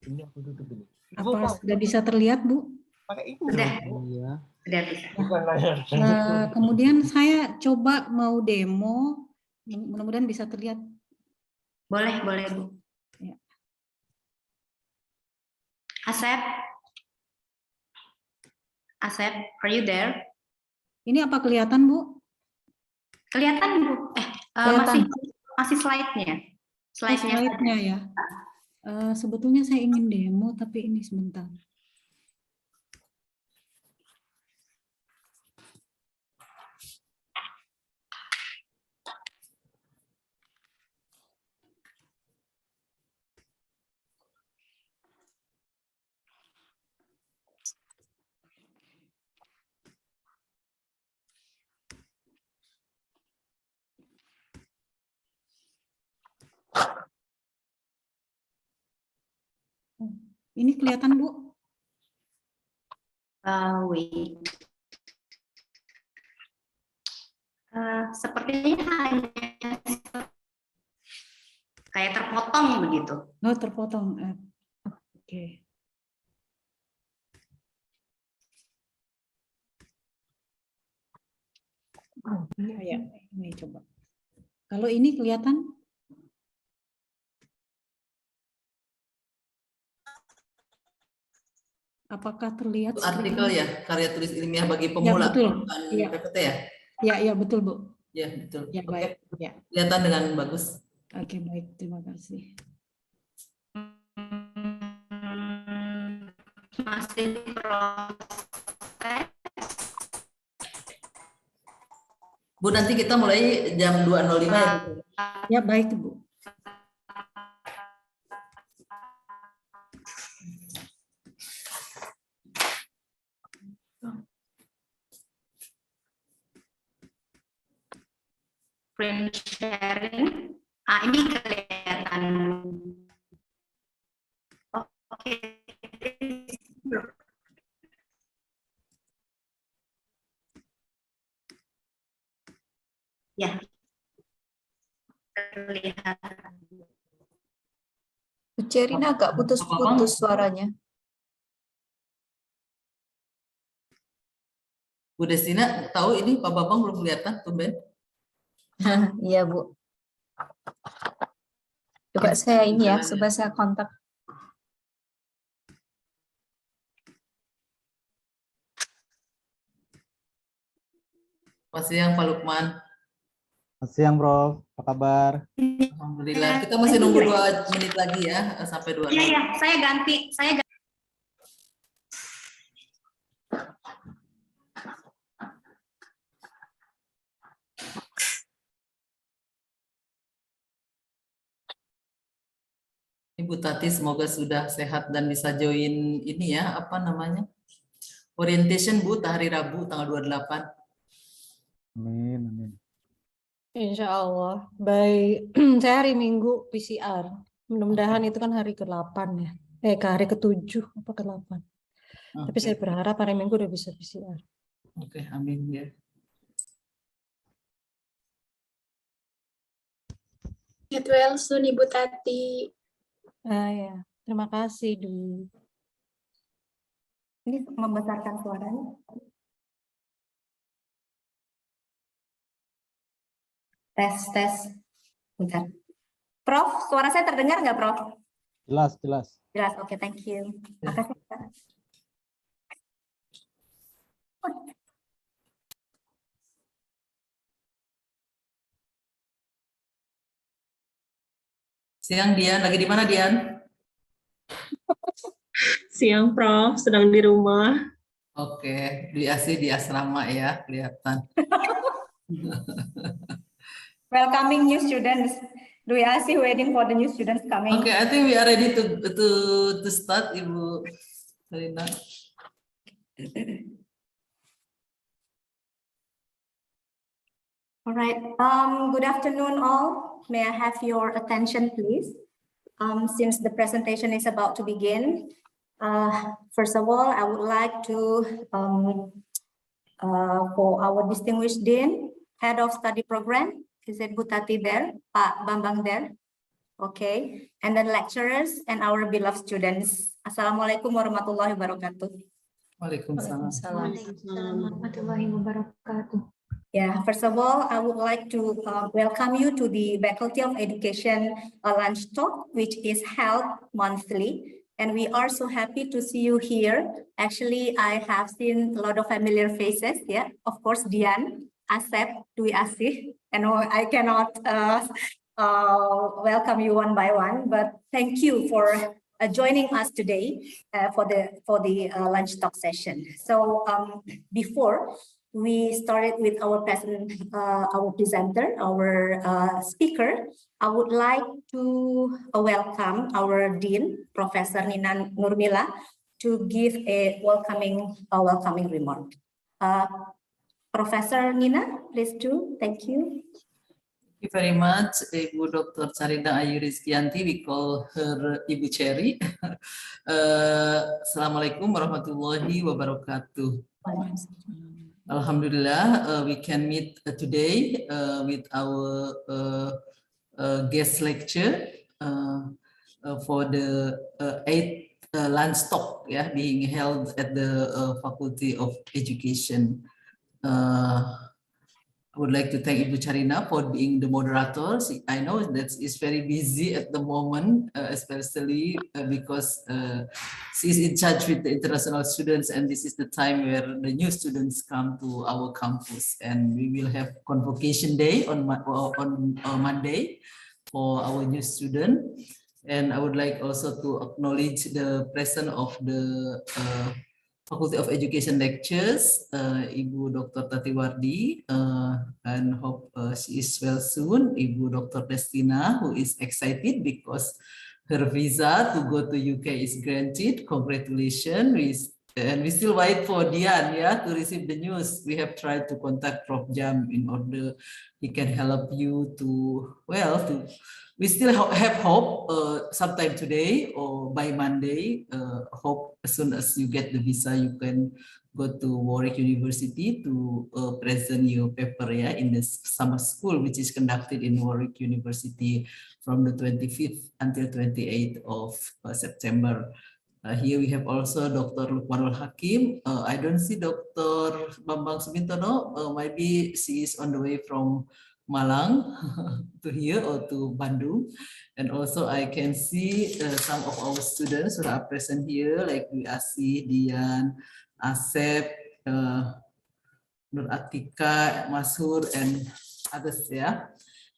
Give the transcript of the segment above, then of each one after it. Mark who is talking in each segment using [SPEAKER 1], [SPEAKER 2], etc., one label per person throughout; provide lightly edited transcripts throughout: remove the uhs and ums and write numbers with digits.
[SPEAKER 1] Ini aku tutup ini.
[SPEAKER 2] Apa sudah bisa terlihat, Bu?
[SPEAKER 1] Pakai ini.
[SPEAKER 3] Sudah.
[SPEAKER 1] Iya.
[SPEAKER 3] Sudah bisa.
[SPEAKER 2] Kemudian saya coba mau demo, mudah-mudahan bisa terlihat.
[SPEAKER 3] Boleh, boleh, Bu.
[SPEAKER 2] Ya.
[SPEAKER 3] Asep, are you there?
[SPEAKER 2] Ini apa kelihatan, Bu?
[SPEAKER 3] Kelihatan, Bu?
[SPEAKER 2] Kelihatan.
[SPEAKER 3] Masih slide-nya.
[SPEAKER 2] Slide-nya ya. Sebetulnya saya ingin demo, tapi ini sebentar. Ini kelihatan, Bu?
[SPEAKER 3] Wait. Sepertinya hanya kayak terpotong begitu.
[SPEAKER 2] Oh, terpotong. Oke. Ya, ini coba. Kalau ini kelihatan? Apakah terlihat?
[SPEAKER 4] Artikel ya, karya tulis ilmiah bagi pemula.
[SPEAKER 2] Ya, betul.
[SPEAKER 4] Iya. PPT ya?
[SPEAKER 2] Ya, betul, Bu.
[SPEAKER 4] Ya, betul.
[SPEAKER 2] Ya, baik. Ya.
[SPEAKER 4] Kelihatan dengan bagus.
[SPEAKER 2] Oke, baik. Terima kasih.
[SPEAKER 3] Masih proses.
[SPEAKER 4] Bu, nanti kita mulai jam 2.05 ya.
[SPEAKER 2] Ya, baik, Bu.
[SPEAKER 3] Print sharing. Ini kelihatan. Oke. Ya. Terlihat.
[SPEAKER 5] Bu Cerina agak putus-putus suaranya.
[SPEAKER 4] Bu Destina, tahu ini Pak Babang belum kelihatan, tumben.
[SPEAKER 5] Iya, Bu. Coba saya ini ya, coba saya kontak.
[SPEAKER 4] Selamat siang Pak Lukman.
[SPEAKER 1] Selamat siang, Prof. Apa kabar?
[SPEAKER 4] Alhamdulillah. Kita masih nunggu 2 menit lagi ya, sampai 2.
[SPEAKER 3] Iya, saya ganti.
[SPEAKER 4] Ibu Tati semoga sudah sehat dan bisa join ini ya, apa namanya? Orientation Bu, hari Rabu tanggal 28.
[SPEAKER 1] Amin, amin.
[SPEAKER 6] Insya Allah. Baik, saya hari Minggu PCR. Mudah-mudahan itu kan hari ke-8 ya. Ke hari ke-7 apa ke-8. Tapi saya berharap hari Minggu udah bisa PCR.
[SPEAKER 4] Oke, amin ya.
[SPEAKER 7] Get well soon, Ibu Tati.
[SPEAKER 6] Ya, terima kasih, Du.
[SPEAKER 3] Ini membesarkan suaranya. Tes. Bentar. Prof, suara saya terdengar nggak, Prof?
[SPEAKER 1] Jelas, jelas.
[SPEAKER 3] Jelas, oke, thank you. Makasih, Pak.
[SPEAKER 4] Siang Dian, lagi di mana Dian?
[SPEAKER 7] Siang, Prof. Sedang di rumah.
[SPEAKER 4] Oke, di asrama ya, kelihatan.
[SPEAKER 3] Welcoming new students. Do we are still waiting for the new students coming?
[SPEAKER 4] Okay, I think we are ready to start, Ibu Selina.
[SPEAKER 3] All right. Good afternoon, all. May I have your attention, please? Since the presentation is about to begin, first of all, I would like to, for our distinguished Dean, Head of Study Program, is it Bu Tati there? Pak Bambang there? Okay, and then lecturers and our beloved students. Assalamualaikum warahmatullahi wabarakatuh.
[SPEAKER 4] Waalaikumsalam.
[SPEAKER 7] Warahmatullahi wabarakatuh.
[SPEAKER 3] Yeah, first of all, I would like to welcome you to the Faculty of Education Lunch Talk, which is held monthly. And we are so happy to see you here. Actually, I have seen a lot of familiar faces. Yeah, of course, Dian, Asep, Dwi Asih. And I cannot welcome you one by one, but thank you for joining us today for the lunch talk session. So before we started with our presenter, our speaker, I would like to welcome our Dean, Professor Nina Nurmila, to give a welcoming remark. Professor Nina, please do. Thank you.
[SPEAKER 4] Thank you very much, Ibu Dr. Saida Ayu Rizkianti. We call her Ibu Cherry. Assalamualaikum warahmatullahi wabarakatuh. Alhamdulillah, we can meet today with our guest lecture for the 8th lunch talk, being held at the Faculty of Education. I would like to thank Ibu Charina for being the moderator. I know that it's very busy at the moment, especially because she's in charge with the international students, and this is the time where the new students come to our campus, and we will have convocation day on Monday for our new student. And I would like also to acknowledge the presence of the Faculty of Education lectures, Ibu Dr. Tati Wardi, and hope she is well soon. Ibu Dr. Destina, who is excited because her visa to go to UK is granted. Congratulations. And we still wait for Dian, to receive the news. We have tried to contact Prof. Jam in order he can help you to, we still have hope sometime today or by Monday. Hope as soon as you get the visa, you can go to Warwick University to present your paper in the summer school, which is conducted in Warwick University from the 25th until 28th of September. Here we have also Dr. Lukmanul Hakim. I don't see Dr. Bambang Sumintono. Maybe she is on the way from Malang to here or to Bandung. And also I can see some of our students who are present here, like Asi, Dian, Asep, Nur Atika, Masur, and others.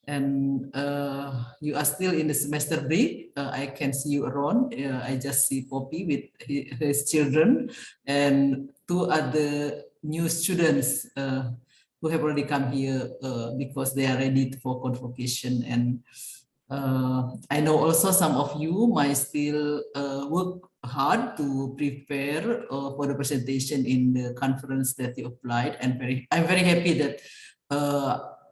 [SPEAKER 4] And you are still in the semester break. I can see you around. I just see Poppy with his children and 2 other new students who have already come here because they are ready for convocation. And I know also some of you might still work hard to prepare for the presentation in the conference that you applied. And I'm very happy that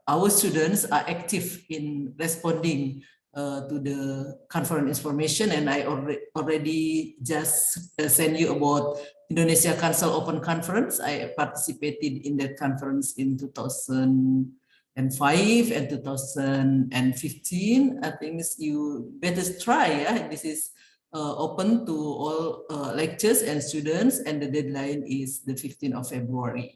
[SPEAKER 4] our students are active in responding to the conference information, and I already just sent you about Indonesia Council Open Conference. I participated in that conference in 2005 and 2015. I think you better try. This is open to all lectures and students, and the deadline is the 15th of February.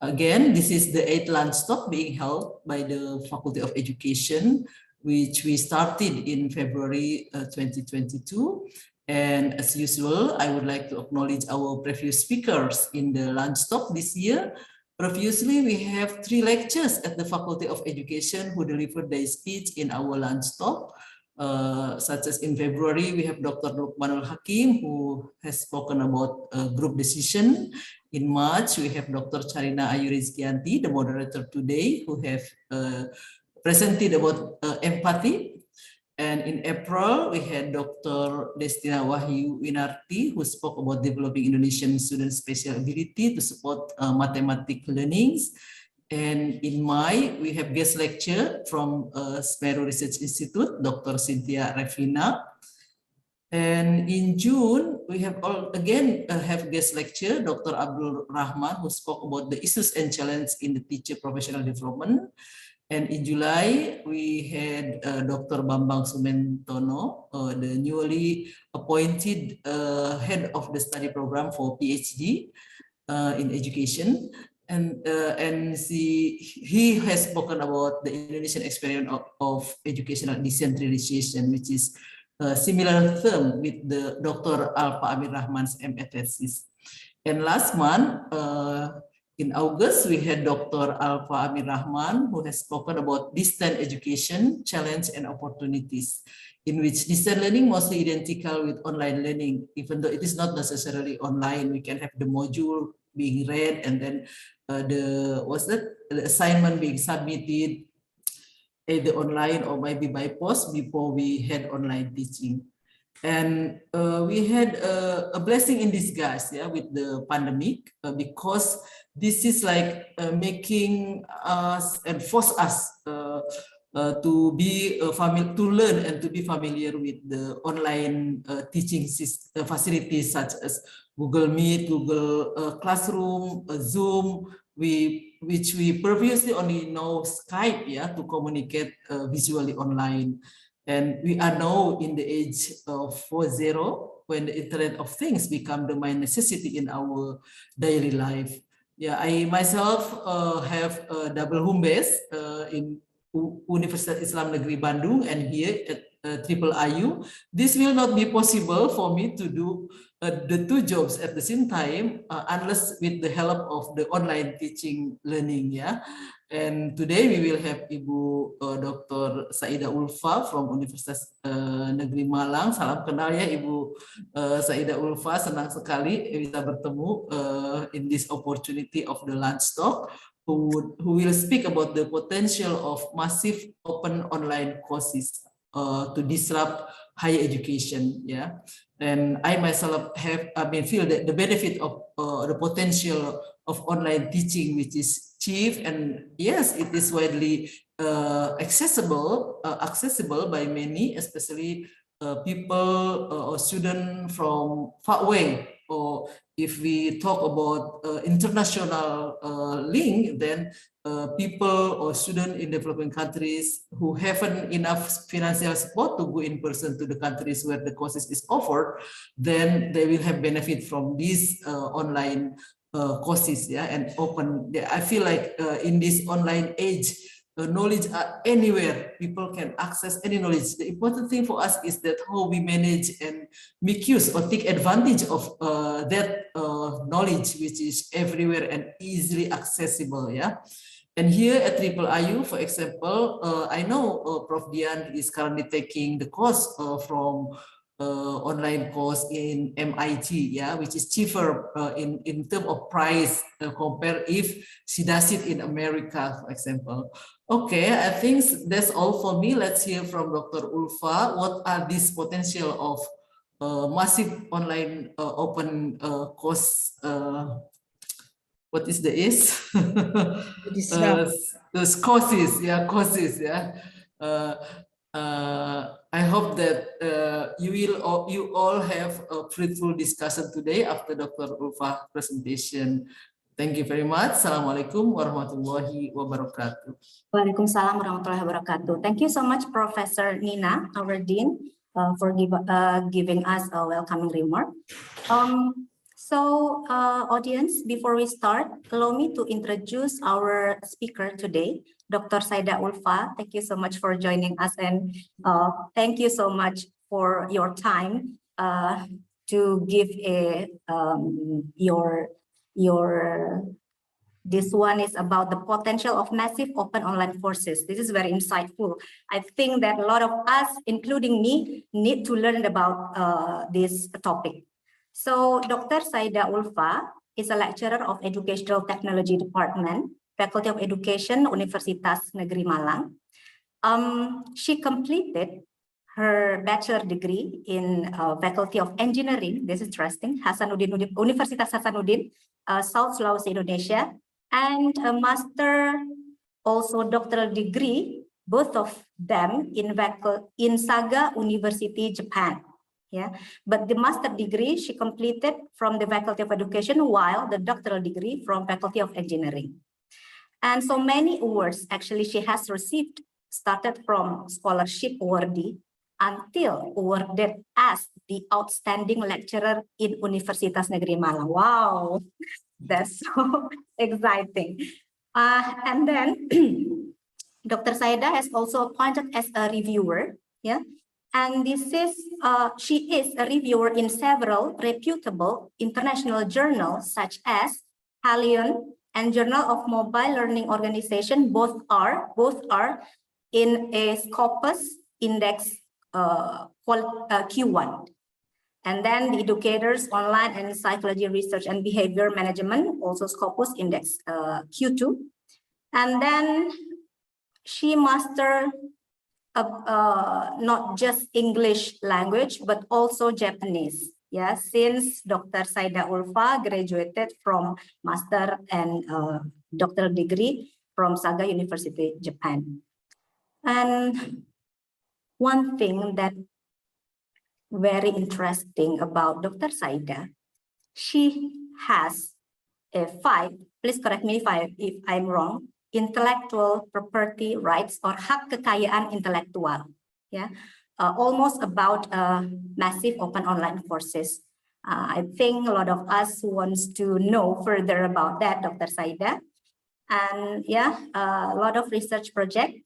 [SPEAKER 4] Again, this is the 8th lunch talk being held by the Faculty of Education, which we started in February 2022. And as usual, I would like to acknowledge our previous speakers in the lunch talk this year. Previously, we have 3 lectures at the Faculty of Education who delivered their speech in our lunch talk. Such as in February, we have Dr. Lukmanul Hakim, who has spoken about group decision. In March, we have Dr. Charina Ayu Rizkianti, the moderator today, who have presented about empathy. And in April, we had Dr. Destina Wahyu Winarti, who spoke about developing Indonesian students' special ability to support mathematics learnings. And in May, we have guest lecture from Smeru Research Institute, Dr. Cynthia Revina. And in June, we have have guest lecture, Dr. Abdul Rahman, who spoke about the issues and challenges in the teacher professional development. And in July, we had Dr. Bambang Sumentono, the newly appointed head of the study program for PhD in education. And he has spoken about the Indonesian experience of educational decentralization, which is a similar term with the Dr. Ulfa Amir Rahman's MA thesis. And last month, in August, we had Dr. Ulfa Amir Rahman, who has spoken about distant education, challenge and opportunities, in which distant learning mostly identical with online learning, even though it is not necessarily online. We can have the module being read and then the assignment being submitted either online or maybe by post before we had online teaching. And we had a blessing in disguise, yeah, with the pandemic, because this is like making us and force us to be to learn and to be familiar with the online teaching facilities such as Google Meet, Google Classroom, Zoom, which we previously only know Skype, yeah, to communicate visually online. And we are now in the age of 4.0, when the Internet of Things become the main necessity in our daily life. Yeah, I myself have a double home base in Universitas Islam Negeri Bandung and here at Triple IU. This will not be possible for me to do the two jobs at the same time unless with the help of the online teaching learning. Yeah. And today we will have Ibu Dr. Saida Ulfa from Universitas Negeri Malang. Salam kenal ya Ibu Saida Ulfa, senang sekali bisa bertemu in this opportunity of the LunchTalk, who will speak about the potential of massive open online courses to disrupt higher education. Yeah. And I myself feel that the benefit of the potential of online teaching, which is cheap and yes, it is widely accessible by many, especially people or students from far away. Or if we talk about international link, then people or students in developing countries who haven't enough financial support to go in person to the countries where the courses is offered, then they will have benefit from these online courses, yeah, and open. I feel like in this online age, knowledge anywhere, people can access any knowledge. The important thing for us is that how we manage and make use or take advantage of that knowledge, which is everywhere and easily accessible. Yeah. And here at Triple IU, for example, I know Prof. Dian is currently taking the course from online course in MIT, yeah, which is cheaper in terms of price compared if she does it in America, for example. Okay, I think that's all for me. Let's hear from Dr. Ulfa. What are these potential of massive online open course? What is the is? Courses, yeah, courses, yeah. I hope that you all have a fruitful discussion today after Dr. Ulfa's presentation. Thank you very much. Assalamualaikum warahmatullahi wabarakatuh.
[SPEAKER 3] Waalaikumsalam warahmatullahi wabarakatuh. Thank you so much, Professor Nina, our Dean, for giving us a welcoming remark. So, audience, before we start, allow me to introduce our speaker today, Dr. Saida Ulfa. Thank you so much for joining us, and thank you so much for your time to give this one is about the potential of massive open online courses. This is very insightful. I think that a lot of us, including me, need to learn about this topic. So Dr. Saida Ulfa is a lecturer of Educational Technology Department, Faculty of Education, Universitas Negeri Malang. She completed her bachelor degree in Faculty of Engineering. This is interesting. Universitas Hasanuddin, South Sulawesi, Indonesia, and a master, also doctoral degree, both of them in Saga University, Japan. Yeah, but the master degree she completed from the Faculty of Education, while the doctoral degree from Faculty of Engineering. And so many awards actually she has received, started from scholarship awardee until awarded as the outstanding lecturer in Universitas Negeri Malang. Wow, that's so exciting. And then Dr. Saida has also appointed as a reviewer, yeah. And this is, she is a reviewer in several reputable international journals such as Halion and Journal of Mobile Learning Organization. Both are in a Scopus Index Q1. And then the Educators Online and Psychology Research and Behavior Management, also Scopus Index Q2. And then she mastered not just English language, but also Japanese. Yeah, since Dr. Saida Ulfa graduated from master and doctoral degree from Saga University, Japan. And one thing that very interesting about Dr. Saida, she has a 5, please correct me if I'm wrong, intellectual property rights or hak kekayaan intelektual, yeah, almost about massive open online courses. I think a lot of us wants to know further about that, Dr. Saida, and yeah, a lot of research project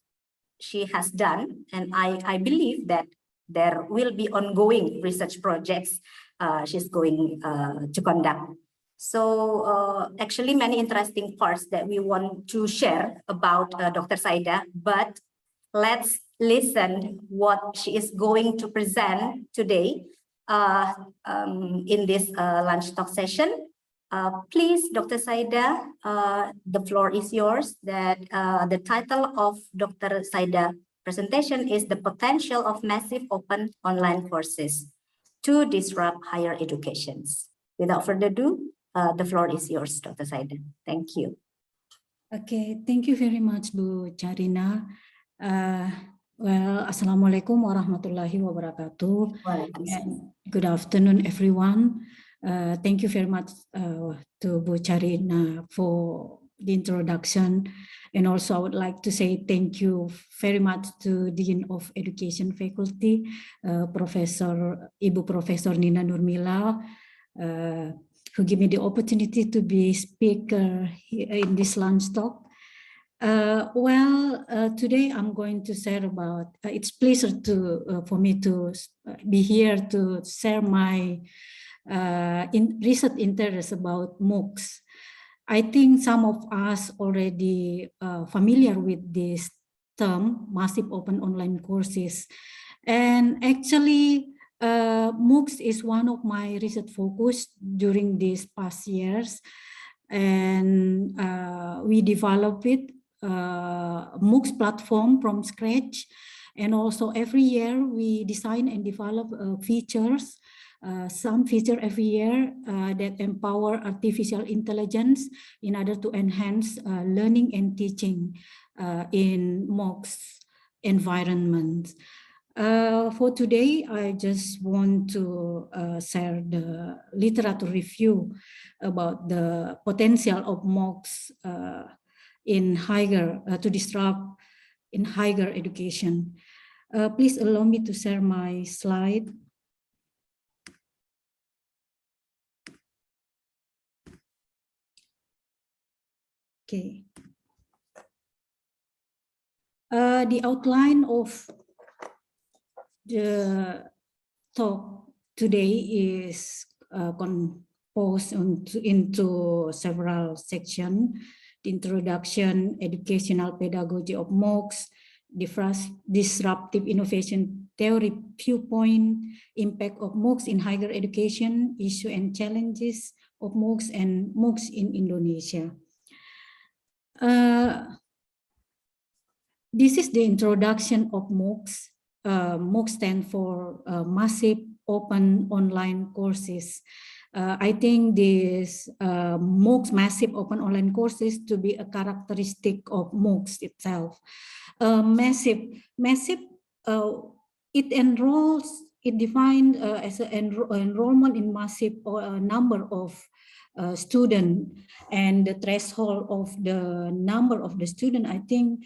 [SPEAKER 3] she has done, and I believe that there will be ongoing research projects she's going to conduct. So actually many interesting parts that we want to share about Dr. Saida, but let's listen what she is going to present today in this lunch talk session. Please, Dr. Saida, the floor is yours. That the title of Dr. Saida presentation is The Potential of Massive Open Online Courses to Disrupt Higher Educations. Without further ado, the floor is yours, Dr. Saida. Thank you.
[SPEAKER 2] Okay, thank you very much, Bu Charina. Well, Assalamualaikum warahmatullahi wabarakatuh. And good afternoon, everyone. Thank you very much to Bu Charina for the introduction. And also I would like to say thank you very much to Dean of Education Faculty, Ibu Professor Nina Nurmila, who give me the opportunity to be speaker in this lunch talk. Today I'm going to share about, it's pleasure for me to be here to share my recent interest about MOOCs. I think some of us already familiar with this term, massive open online courses. And actually, MOOCs is one of my research focus during these past years. And we developed it, MOOCs platform from scratch. And also every year we design and develop features, some feature every year that empower artificial intelligence in order to enhance learning and teaching in MOOCs environment. For today, I just want to share the literature review about the potential of MOOCs in higher, to disrupt in higher education. Please allow me to share my slide. Okay. The outline of the talk today is composed into several sections: the introduction, educational pedagogy of MOOCs, disruptive innovation theory viewpoint, impact of MOOCs in higher education, issue and challenges of MOOCs, and MOOCs in Indonesia. This is the introduction of MOOCs. MOOCs stand for Massive Open Online Courses. I think this MOOCs, Massive Open Online Courses, to be a characteristic of MOOCs itself. Massive, it enrolls it defined as an enrollment in massive number of student, and the threshold of the number of the student, I think,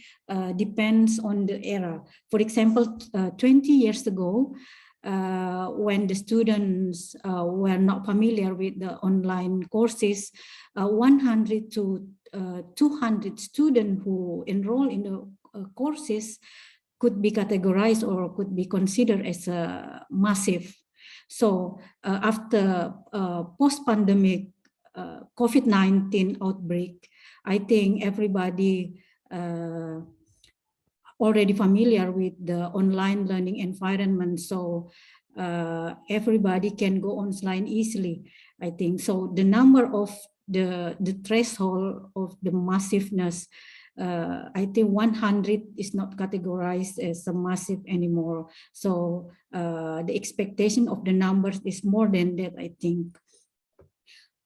[SPEAKER 2] depends on the era. For example, 20 years ago, when the students were not familiar with the online courses, 100 to 200 students who enroll in the courses could be categorized or could be considered as a massive. So after post-pandemic COVID-19 outbreak, I think everybody already familiar with the online learning environment. So everybody can go online easily, I think. So the number of the threshold of the massiveness, I think 100 is not categorized as a massive anymore. So the expectation of the numbers is more than that, I think.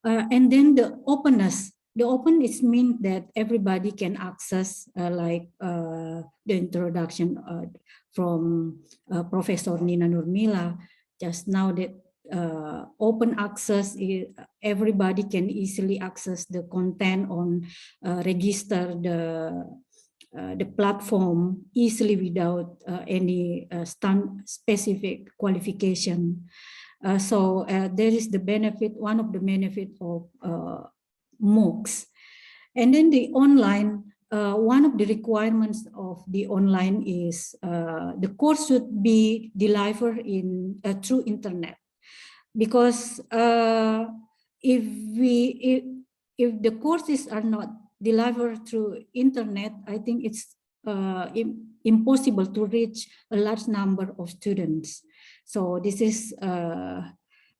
[SPEAKER 2] And then the openness. The openness means that everybody can access, like the introduction from Professor Nina Nurmila just now, that open access, everybody can easily access the content on register the platform easily without any specific qualification. So there is the benefit, one of the benefits of MOOCs. And then the online, one of the requirements of the online is the course should be delivered in through internet, because if the courses are not delivered through internet, I think it's impossible to reach a large number of students. So this is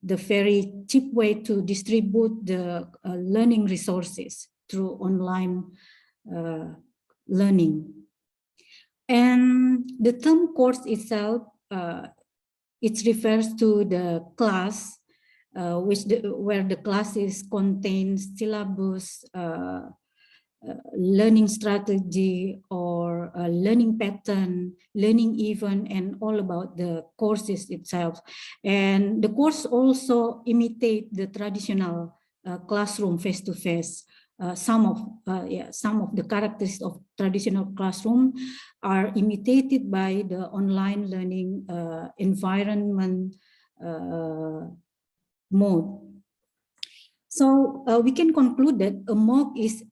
[SPEAKER 2] the very cheap way to distribute the learning resources through online learning. And the term course itself, it refers to the class, where the classes contains syllabus, learning strategy, or learning pattern, learning event, and all about the courses itself. And the course also imitate the traditional classroom face-to-face. Some of the characteristics of traditional classroom are imitated by the online learning environment mode. So we can conclude that a MOOC is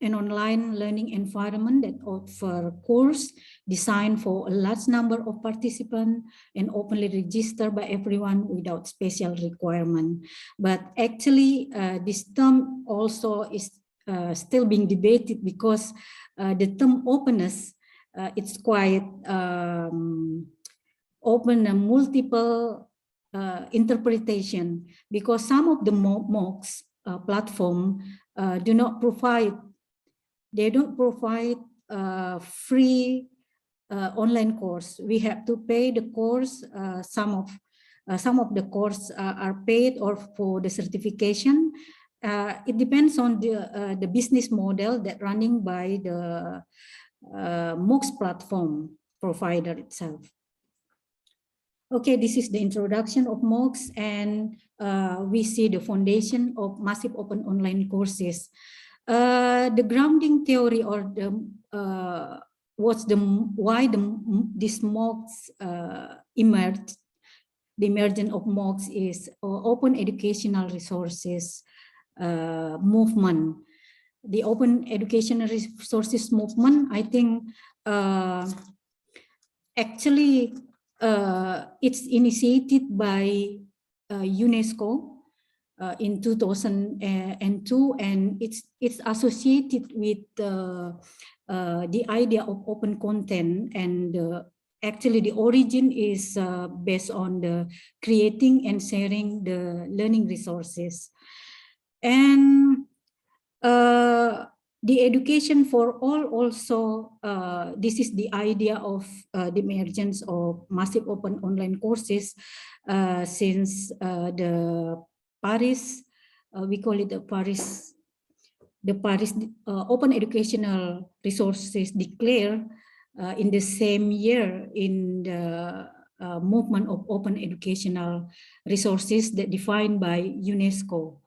[SPEAKER 2] an online learning environment that offers course designed for a large number of participants and openly registered by everyone without special requirement. But actually, this term also is still being debated, because the term openness, it's quite open and multiple interpretation, because some of the MOOCs platform do not provide. They don't provide free online course. We have to pay the course. Some of the course are paid, or for the certification. It depends on the business model that running by the MOOCs platform provider itself. Okay, this is the introduction of MOOCs, and we see the foundation of massive open online courses. The grounding theory, or the why these MOOCs emerged. The emergence of MOOCs is open educational resources movement. The open educational resources movement, I think, actually it's initiated by UNESCO in 2002, and it's associated with the idea of open content, and actually the origin is based on the creating and sharing the learning resources. And the education for all also, this is the idea of the emergence of massive open online courses since the Paris, we call it the Paris Open Educational Resources declare in the same year, in the movement of open educational resources that defined by UNESCO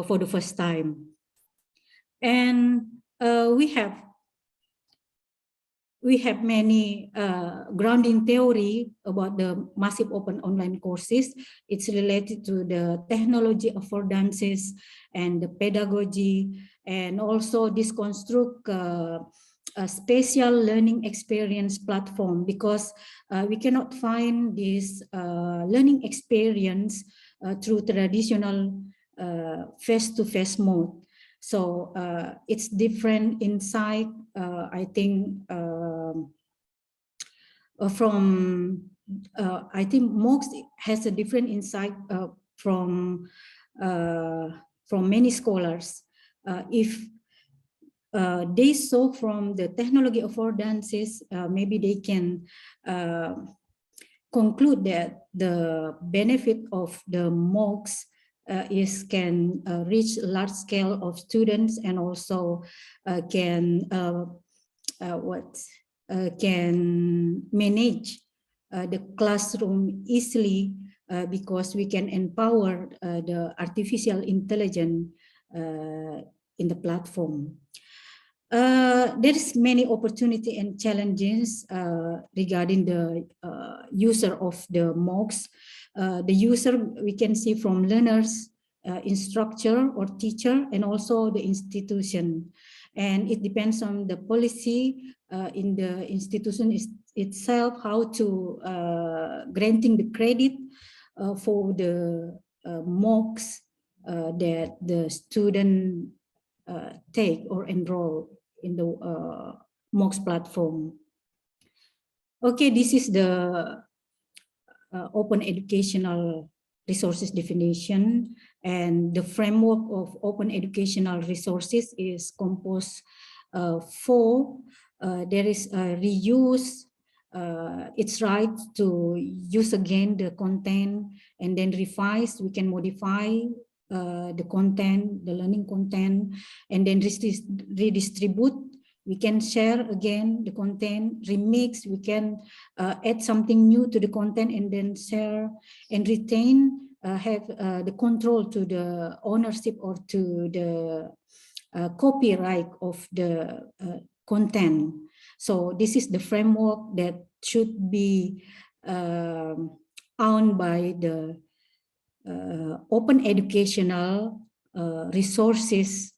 [SPEAKER 2] for the first time. And we have many grounding theory about the massive open online courses. It's related to the technology affordances and the pedagogy, and also Disconstruct a spatial learning experience platform, because we cannot find this learning experience through traditional face-to-face mode. So it's different inside, I think, I think MOOCs has a different insight from many scholars. If they saw from the technology affordances, maybe they can conclude that the benefit of the MOOCs can reach large scale of students, and also can manage the classroom easily, because we can empower the artificial intelligence in the platform. There is many opportunity and challenges regarding the user of the MOOCs. The user, we can see from learners, instructor or teacher, and also the institution. And it depends on the policy in the institution itself, how to granting the credit for the MOOCs that the student take or enroll in the MOOCs platform. Okay, this is the open educational resources definition, and the framework of open educational resources is composed for there is a reuse. It's right to use again the content and then revise. We can modify the content, the learning content, and then redistribute. We can share again the content, remix. We can add something new to the content and then share, and retain, have the control to the ownership or to the copyright of the content. So this is the framework that should be owned by the open educational resources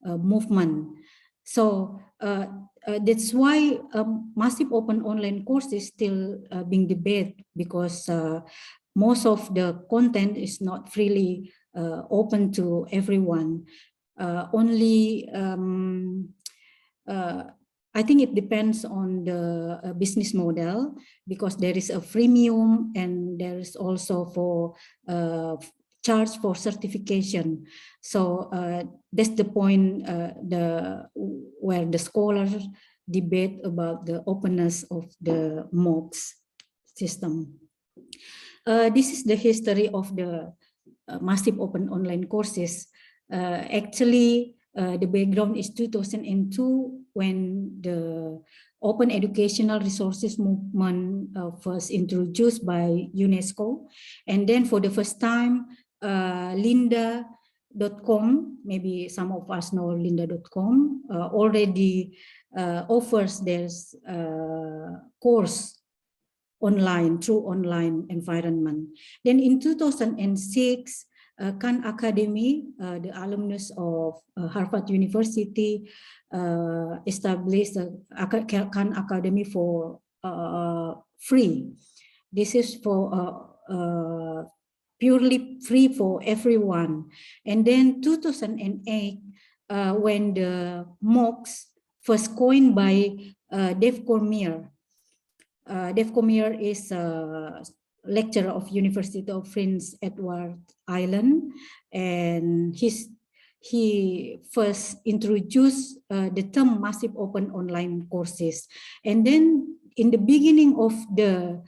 [SPEAKER 2] movement. So that's why massive open online course is still being debated, because most of the content is not freely open to everyone. Only I think it depends on the business model, because there is a freemium and there is also for charge for certification. So that's the point where the scholars debate about the openness of the MOOCs system. This is the history of the massive open online courses. Actually, the background is 2002, when the open educational resources movement first introduced by UNESCO. And then for the first time, lynda.com, maybe some of us know lynda.com, already offers their course online, through online environment. Then in 2006, Khan Academy, the alumnus of Harvard University, established a Khan Academy for free. This is for purely free for everyone. And then 2008, when the MOOCs first coined by Dave Cormier. Dave Cormier is a lecturer of University of Prince Edward Island, and he first introduced the term massive open online courses. And then in the beginning of the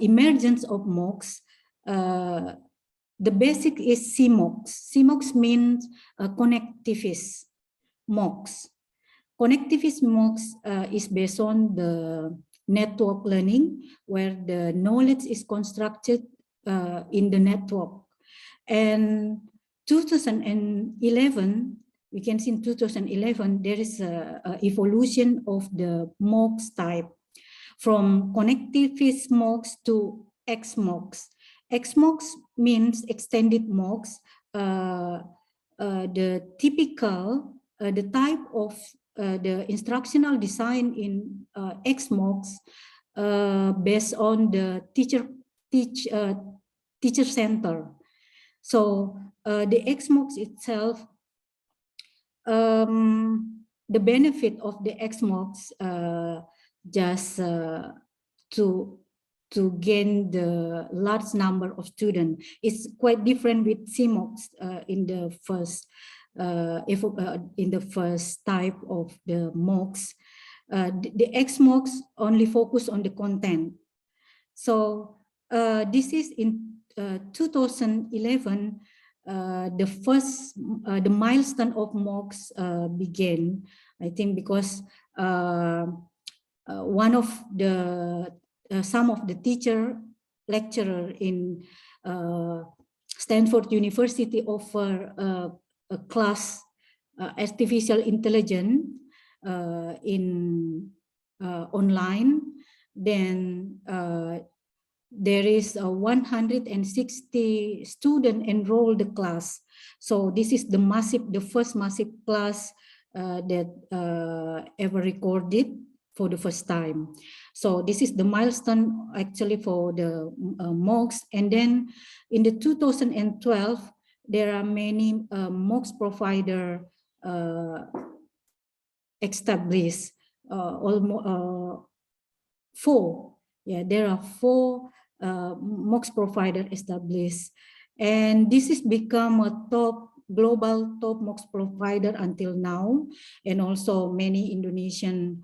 [SPEAKER 2] emergence of MOOCs, the basic is CMOOCs. CMOOCs means connectivist MOOCs. Connectivist MOOCs is based on the network learning, where the knowledge is constructed in the network. And 2011, we can see in 2011, there is a evolution of the MOOCs type from connectivist MOOCs to XMOOCs. XMOOCs means extended MOOCs. The typical, the type of the instructional design in XMOOCs based on the teacher center. So the XMOOCs itself, the benefit of the XMOOCs just to gain the large number of students. It's quite different with CMOOCs in the first type of the MOOCs. The XMOOCs only focus on the content. So this is in 2011. The milestone of MOOCs began, I think, because one of the some of the lecturer in Stanford University offer a class artificial intelligence in online. Then there is 160 students enrolled the class. So this is the first massive class that ever recorded for the first time. So this is the milestone actually for the MOOCs. And then in the 2012, there are many MOOCs provider established, almost 4. Yeah, there are 4 MOOCs provider established, and this has become a global top MOOCs provider until now, and also many Indonesian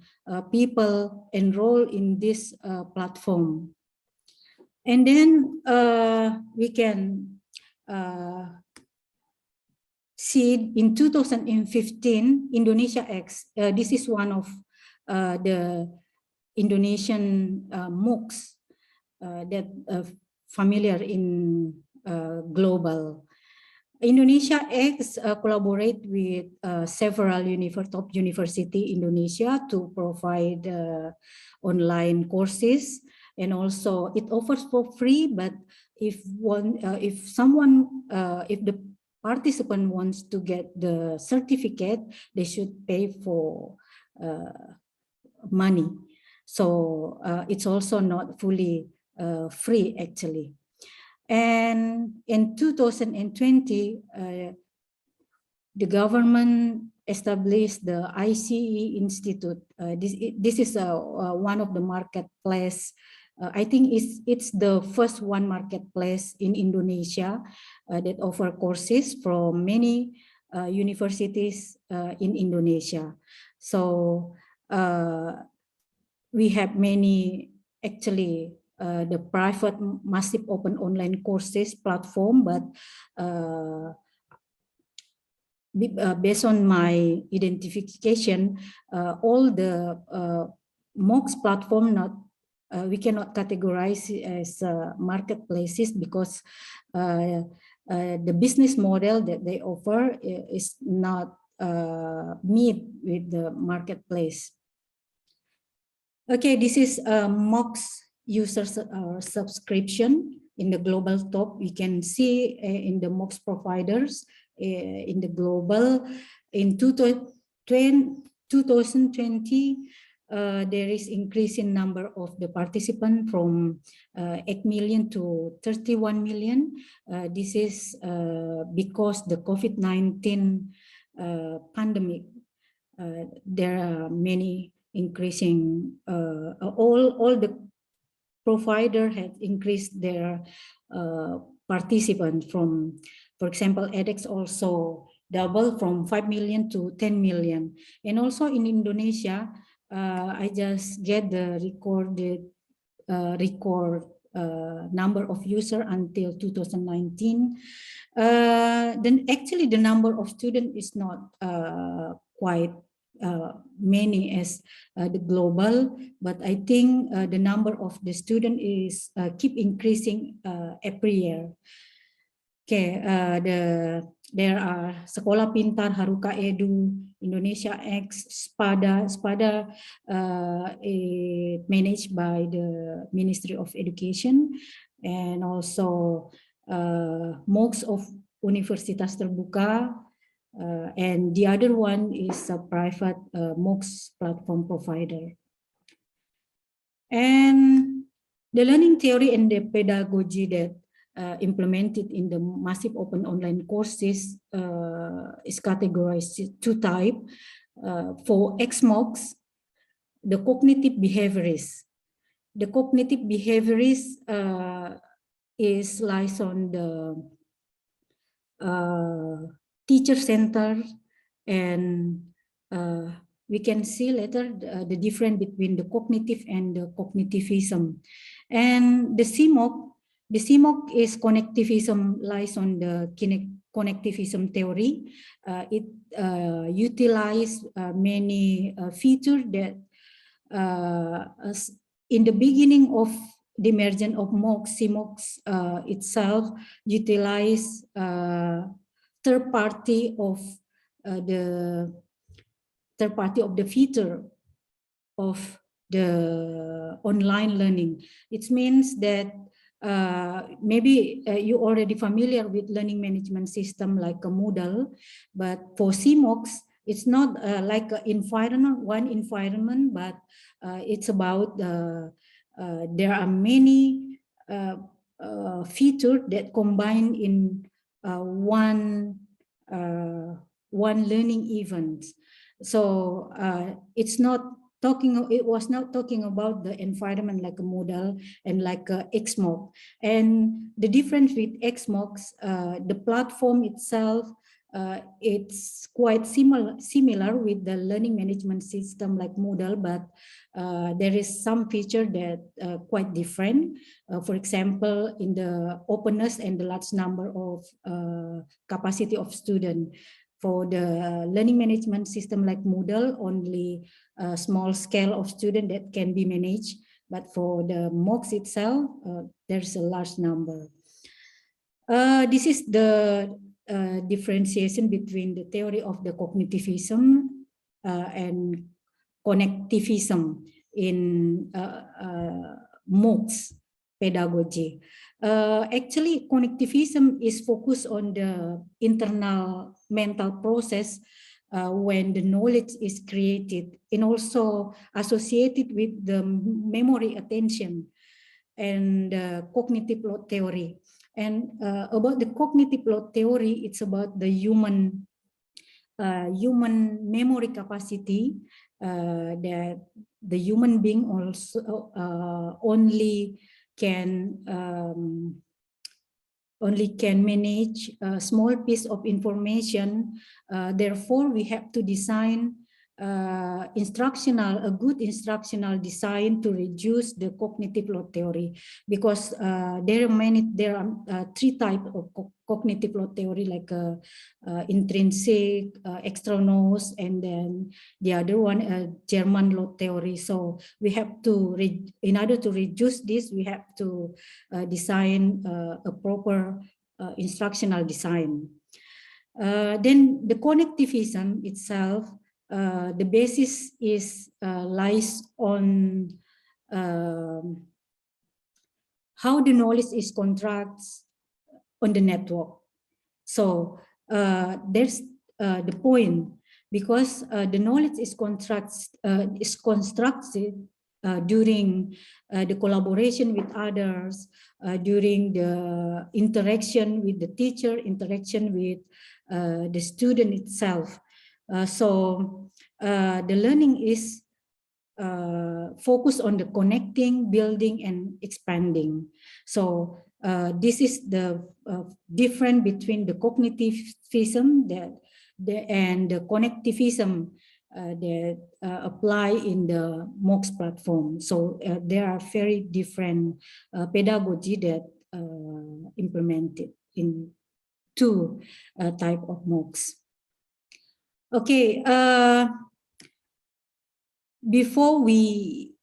[SPEAKER 2] people enroll in this platform. And then we can see in 2015 Indonesia X. This is one of the Indonesian MOOCs that familiar in global. Indonesia X collaborate with several top university Indonesia to provide online courses, and also it offers for free. But if the participant wants to get the certificate, they should pay for money. So it's also not fully free actually. And in 2020, the government established the ICE Institute. This is one of the marketplace. I think it's the first one marketplace in Indonesia that offer courses from many universities in Indonesia. So we have many actually the private massive open online courses platform, but based on my identification, all the MOOCs platform we cannot categorize as marketplaces, because the business model that they offer is not meet with the marketplace. Okay, this is MOOCs user subscription in the global top. We can see in the MOOCs providers in the global. In 2020, there is increase in number of the participants from 8 million to 31 million. This is because the COVID-19 pandemic. There are many increasing, all the provider had increased their participants from, for example, edX also doubled from 5 million to 10 million. And also in Indonesia, I just get the record number of users until 2019. Then actually the number of students is not quite many as the global, but I think the number of the student is keep increasing every year. Okay, there are Sekolah Pintar, Haruka Edu, Indonesia X, SPADA. SPADA managed by the Ministry of Education, and also MOOCs of Universitas Terbuka, and the other one is a private MOOCs platform provider. And the learning theory and the pedagogy that implemented in the massive open online courses is categorized two types. For XMOOCs, the cognitive behaviorists. The cognitive behaviorists is lies on the teacher center, and we can see later the difference between the cognitive and the cognitivism. And the CMOOC is connectivism, lies on the connectivism theory. It utilizes many features that in the beginning of the emergence of MOOCs, CMOOCs itself utilize third party of the feature of the online learning. It means that maybe you already familiar with learning management system like a Moodle, but for CMOOCs, it's not like one environment, but it's about there are many features that combine in one learning event. So it was not talking about the environment like a Moodle and like a XMOOC. And the difference with XMOOCs, the platform itself, it's quite similar with the learning management system like Moodle, but there is some feature that quite different. For example, in the openness and the large number of capacity of students. For the learning management system like Moodle, only a small scale of students that can be managed. But for the MOOCs itself, there's a large number. This is the differentiation between the theory of the cognitivism and connectivism in MOOCs pedagogy. Actually, connectivism is focused on the internal mental process when the knowledge is created, and also associated with the memory, attention, and cognitive load theory. And about the cognitive load theory, it's about the human memory capacity that the human being also only can manage a small piece of information. Therefore, we have to design a good instructional design to reduce the cognitive load theory, because there are three types of cognitive load theory, like intrinsic, extraneous, and then the other one, German load theory. So we have to, in order to reduce this, we have to design a proper instructional design. Then the connectivism itself, the basis is lies on how the knowledge is constructed on the network. So there's the point, because the knowledge is constructed during the collaboration with others, during the interaction with the teacher, interaction with the student itself. So the learning is focused on the connecting, building, and expanding. So this is the difference between the cognitivism and the connectivism that apply in the MOOCs platform. So there are very different pedagogy that implemented in two type of MOOCs. Okay, before we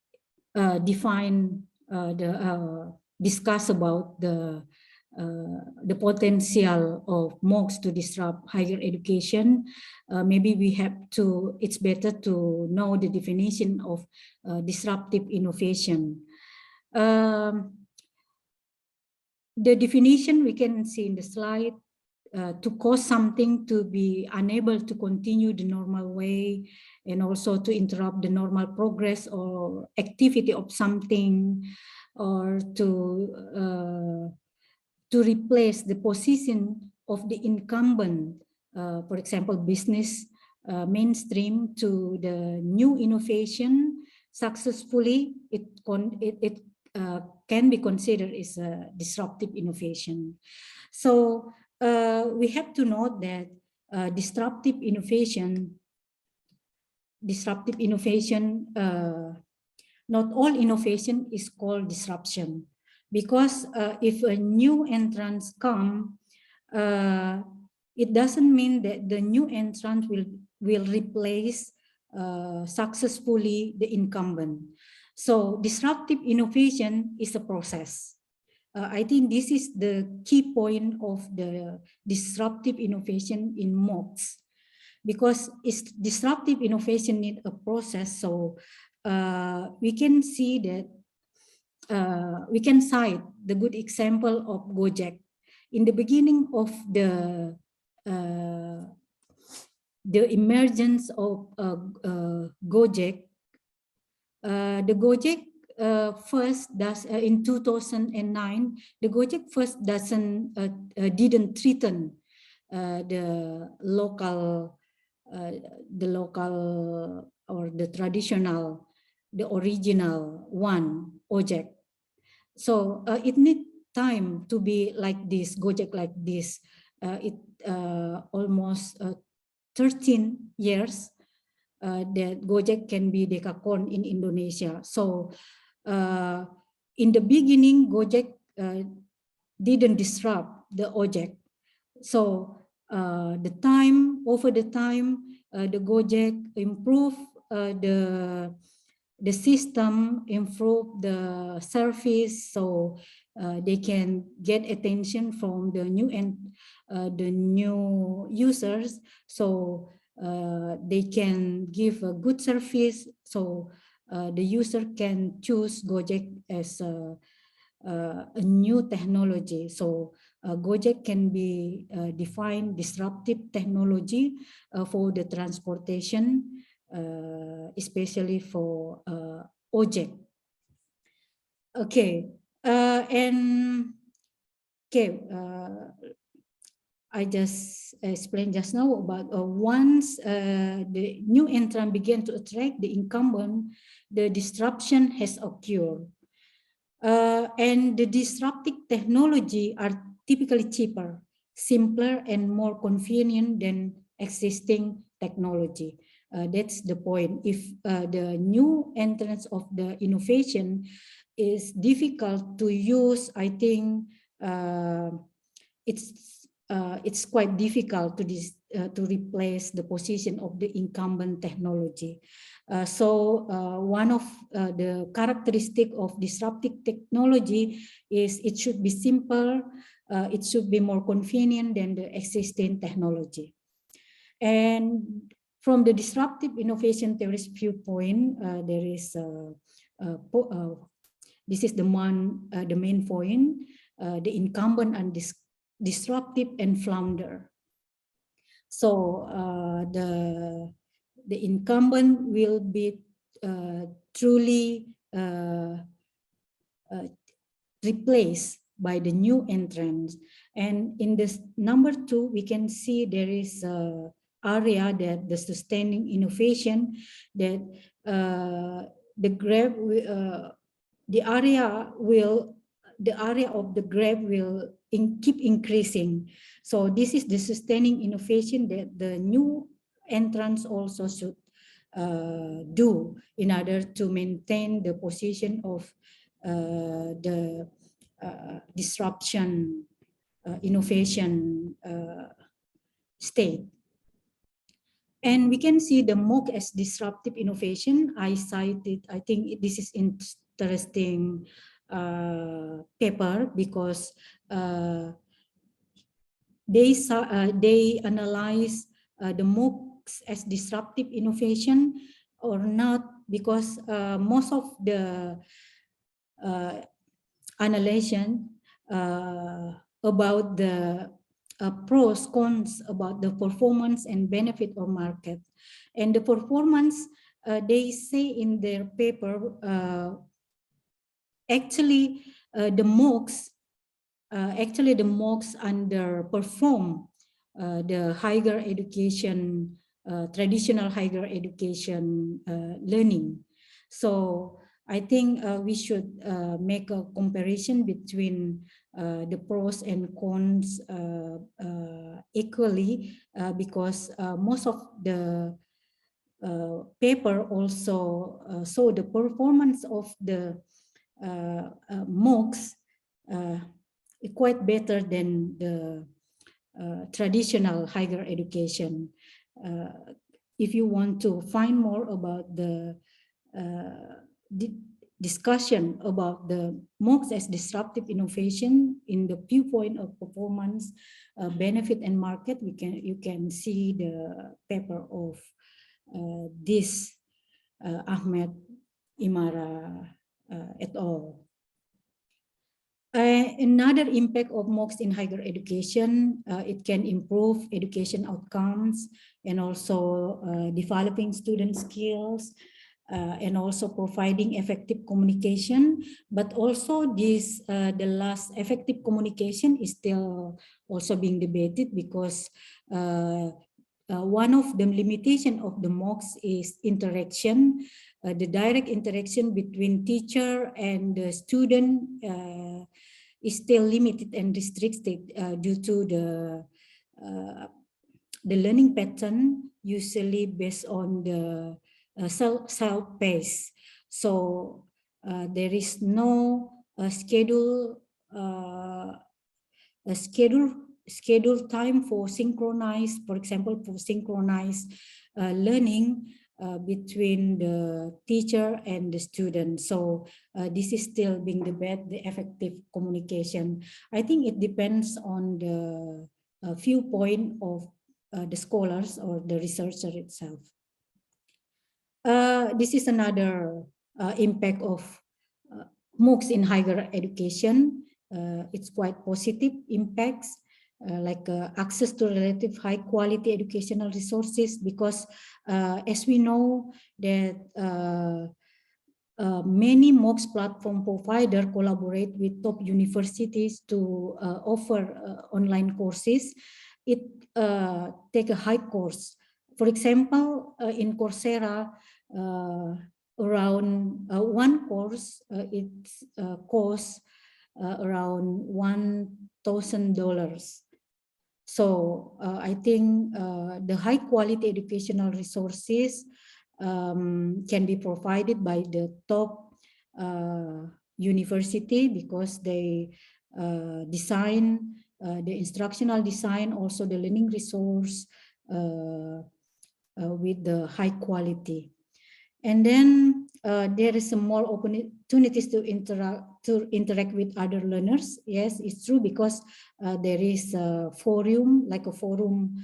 [SPEAKER 2] discuss about the potential of MOOCs to disrupt higher education, maybe it's better to know the definition of disruptive innovation. The definition we can see in the slide: to cause something to be unable to continue the normal way, and also to interrupt the normal progress or activity of something, or to replace the position of the incumbent, for example, business mainstream to the new innovation successfully. It can be considered as a disruptive innovation. So we have to note that disruptive innovation, not all innovation is called disruption, because if a new entrant come, it doesn't mean that the new entrant will replace successfully the incumbent. So disruptive innovation is a process. I think this is the key point of the disruptive innovation in MOOCs, because disruptive innovation need a process. So we can see that we can cite the good example of Gojek. In the beginning of the emergence of Gojek, the Gojek first does in 2009. The Gojek first didn't threaten the local or the traditional, the original one, Ojek. So it needs time to be like this, Gojek like this. It almost 13 years that Gojek can be dekakon in Indonesia. So in the beginning, Gojek didn't disrupt the Ojek. So over the time, the Gojek improved the system, improve the service, so they can get attention from the new users. So they can give a good service. So the user can choose Gojek as a new technology. So Gojek can be defined disruptive technology for the transportation, especially for Ojek. Okay, I just explained just now about once the new entrant began to attract the incumbent, the disruption has occurred. And the disruptive technology are typically cheaper, simpler, and more convenient than existing technology. That's the point. If the new entrance of the innovation is difficult to use, I think it's quite difficult to replace the position of the incumbent technology. So one of the characteristics of disruptive technology is it should be simple, it should be more convenient than the existing technology. And from the disruptive innovation theorist viewpoint, there is this is the main point: the incumbent and disruptive and flounder. So the incumbent will be truly replaced by the new entrants. And in this number 2, we can see there is a area that the sustaining innovation, that the area of the graph will keep increasing. So this is the sustaining innovation that the new entrants also should do in order to maintain the position of the disruption innovation state. And we can see the MOOC as disruptive innovation. I cited, I think this is interesting paper because they analyze the MOOCs as disruptive innovation or not, because most of the analysis about the pros, cons, about the performance and benefit of market. And the performance, they say in their paper, actually the MOOCs underperform the higher education, traditional higher education learning. So I think we should make a comparison between the pros and cons equally, because most of the paper also saw the performance of the MOOCs quite better than the traditional higher education. If you want to find more about the discussion about the MOOCs as disruptive innovation in the viewpoint of performance, benefit, and market, you can see the paper of this Ahmed Imara et al. Another impact of MOOCs in higher education, it can improve education outcomes and also developing student skills and also providing effective communication. But also this, the last, effective communication is still also being debated, because one of the limitation of the MOOCs is interaction. The direct interaction between teacher and the student is still limited and restricted due to the learning pattern, usually based on the self-paced. So there is no schedule time for synchronized, for example, for synchronized learning between the teacher and the student. So this is still being debated, the effective communication. I think it depends on the viewpoint of the scholars or the researcher itself. This is another impact of MOOCs in higher education. It's quite positive impacts, like access to relative high quality educational resources, because as we know that many MOOCs platform provider collaborate with top universities to offer online courses. It take a high course. For example, in Coursera, around one course, it costs around $1,000. So I think the high quality educational resources can be provided by the top university, because they design the instructional design, also the learning resource with the high quality. And then there is some more opportunities to interact with other learners. Yes, it's true, because there is a forum, like a forum,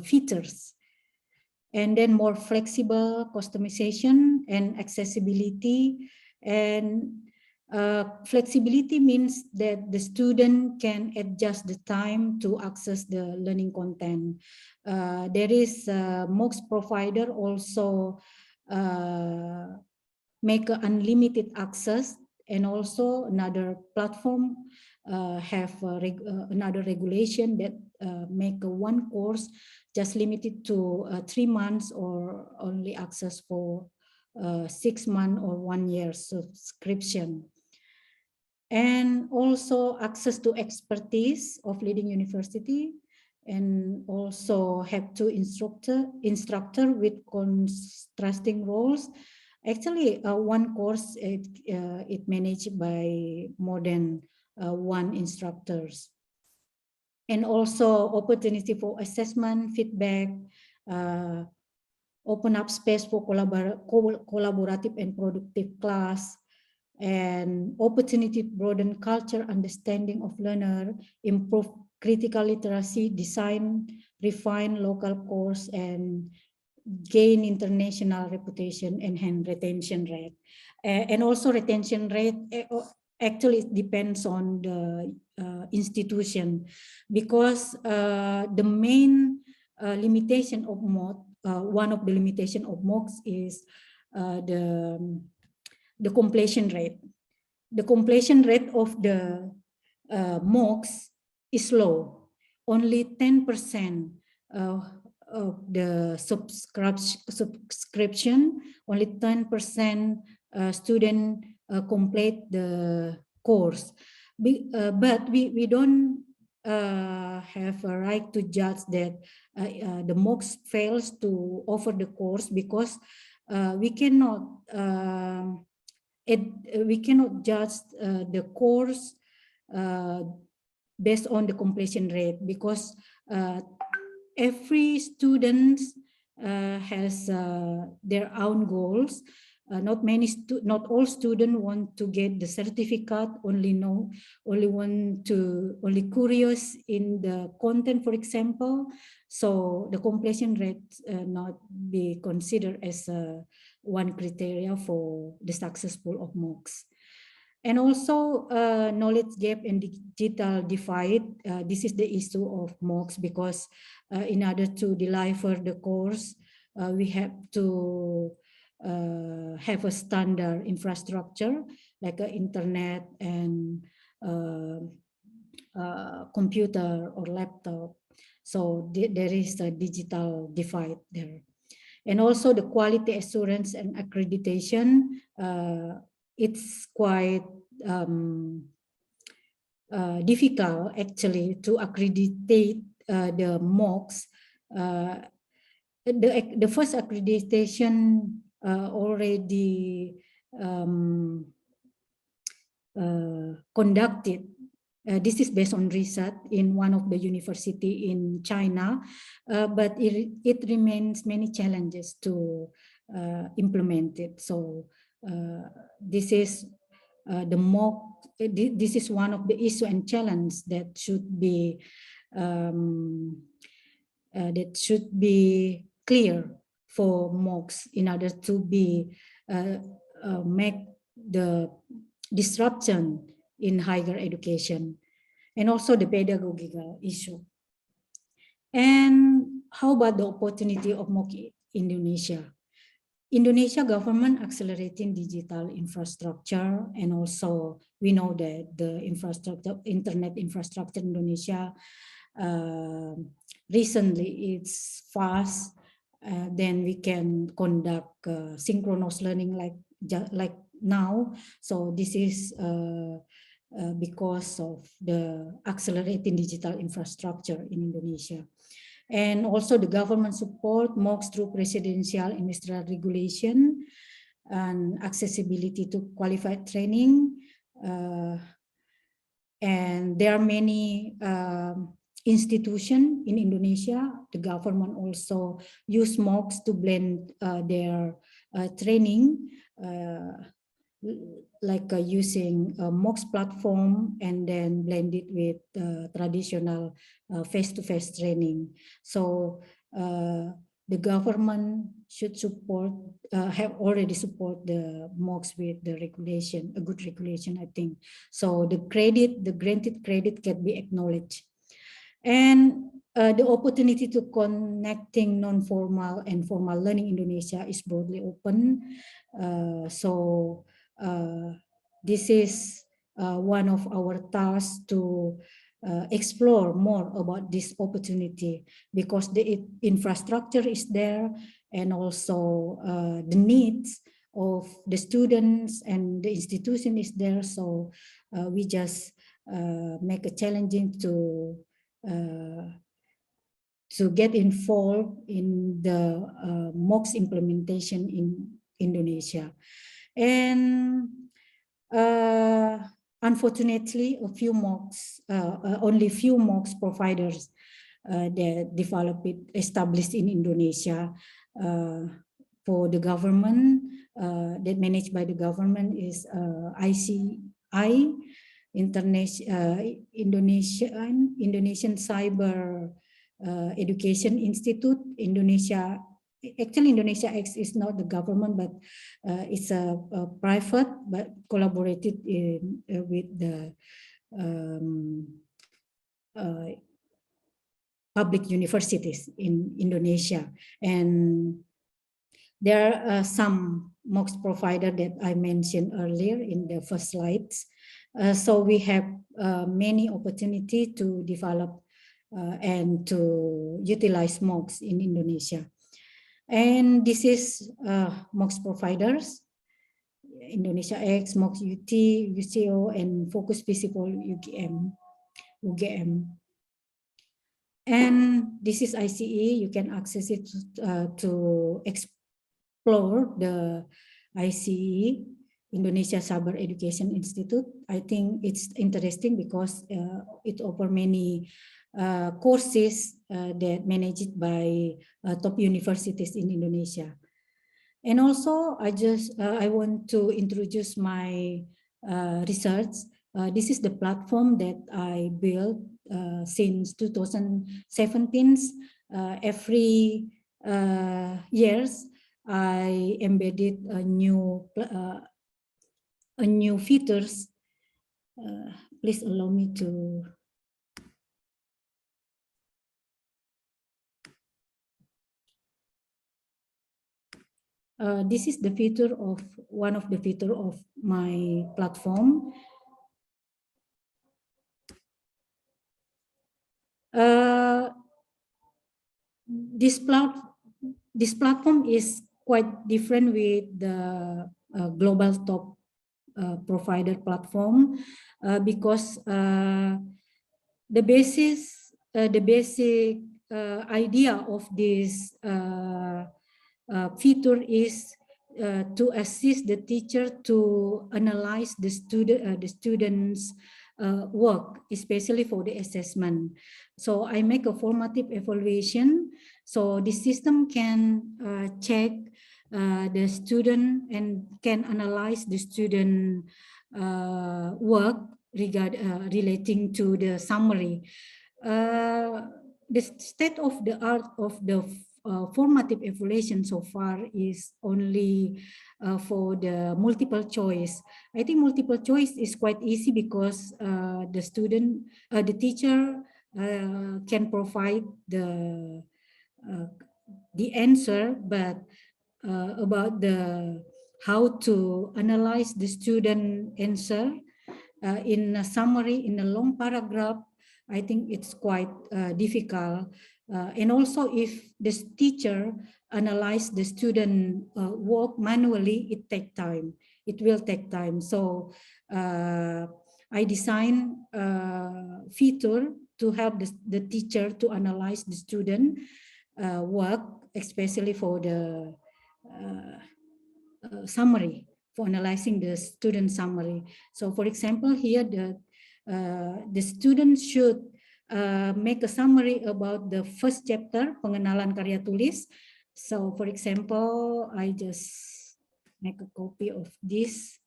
[SPEAKER 2] features. And then more flexible customization and accessibility. And flexibility means that the student can adjust the time to access the learning content. There is MOOCs provider also make unlimited access, and also another platform have another regulation that make one course just limited to 3 months, or only access for 6 months or 1 year subscription. And also access to expertise of leading university, and also have two instructor with contrasting roles. Actually, one course it managed by more than one instructors. and also opportunity for assessment, feedback, open up space for collaborative and productive class, and opportunity to broaden culture understanding of learner, improve critical literacy, design, refine local course, and gain international reputation, enhance retention rate. And also retention rate actually depends on the institution, because the main limitation of MOOC, one of the limitation of MOOCs is the completion rate. The completion rate of the MOOCs is low. Only 10% of the subscription, only 10% student complete the course. But we don't have a right to judge that the MOOCs fails to offer the course, because we cannot judge the course based on the completion rate, because every student has their own goals. Not all students want to get the certificate. Only curious in the content, for example. So the completion rate not be considered as one criteria for the successful of MOOCs. And also knowledge gap and digital divide. This is the issue of MOOCs, because in order to deliver the course, we have to have a standard infrastructure like internet and computer or laptop. So there is a digital divide there. And also the quality assurance and accreditation, it's quite difficult actually to accreditate the MOOCs. The first accreditation already conducted. This is based on research in one of the university in China, but it remains many challenges to implement it. So this is the MOOC. This is one of the issue and challenge that should be clear for MOOCs in order to be make the disruption in higher education, and also the pedagogical issue. And how about the opportunity of MOOC in Indonesia? Indonesia government accelerating digital infrastructure, and also we know that the internet infrastructure in Indonesia recently it's fast. Then we can conduct synchronous learning like now. So this is because of the accelerating digital infrastructure in Indonesia. And also the government support MOOCs through presidential industrial regulation and accessibility to qualified training. And there are many institutions in Indonesia. The government also use MOOCs to blend their training, like using a MOOCs platform and then blend it with traditional face-to-face training. So the government should support, have already support the MOOCs with the regulation, a good regulation, I think. So the granted credit can be acknowledged. And the opportunity to connecting non-formal and formal learning in Indonesia is broadly open. So this is one of our tasks to explore more about this opportunity, because the infrastructure is there, and also the needs of the students and the institution is there. So we just make it challenging to get involved in the MOOCs implementation in Indonesia. And unfortunately, only few MOOCs providers that established in Indonesia for the government, that managed by the government is ICI, Indonesian Cyber Education Institute. Indonesia, actually Indonesia X is not the government, but it's a private, but collaborated with the public universities in Indonesia. And there are some MOOCs provider that I mentioned earlier in the first slides. So we have many opportunity to develop and to utilize MOOCs in Indonesia. And this is MOOCs providers: Indonesia X, MOOCs UT, UCO, and Focus Visible UGM. And this is ICE. You can access it to explore the ICE, Indonesia Cyber Education Institute. I think it's interesting because it offers many courses that managed by top universities in Indonesia. And also, I want to introduce my research. This is the platform that I built since 2017. Every years, I embedded a new features. Please allow me to. This is the feature of one of the feature of my platform. This platform is quite different with the global top provider platform because the basic idea of this feature is to assist the teacher to analyze the students' work, especially for the assessment. So I make a formative evaluation. So the system can check the student and can analyze the student work relating to the summary. The state of the art of the formative evaluation so far is only for the multiple choice. I think multiple choice is quite easy because the teacher can provide the answer, but about the how to analyze the student answer in a summary, in a long paragraph, I think it's quite difficult. And also if the teacher analyze the student work manually, it will take time. So I designed a feature to help the teacher to analyze the student work, especially for the summary, for analyzing the student summary. So for example, here the student should make a summary about the first chapter, pengenalan karya tulis. So for example, I just make a copy of this.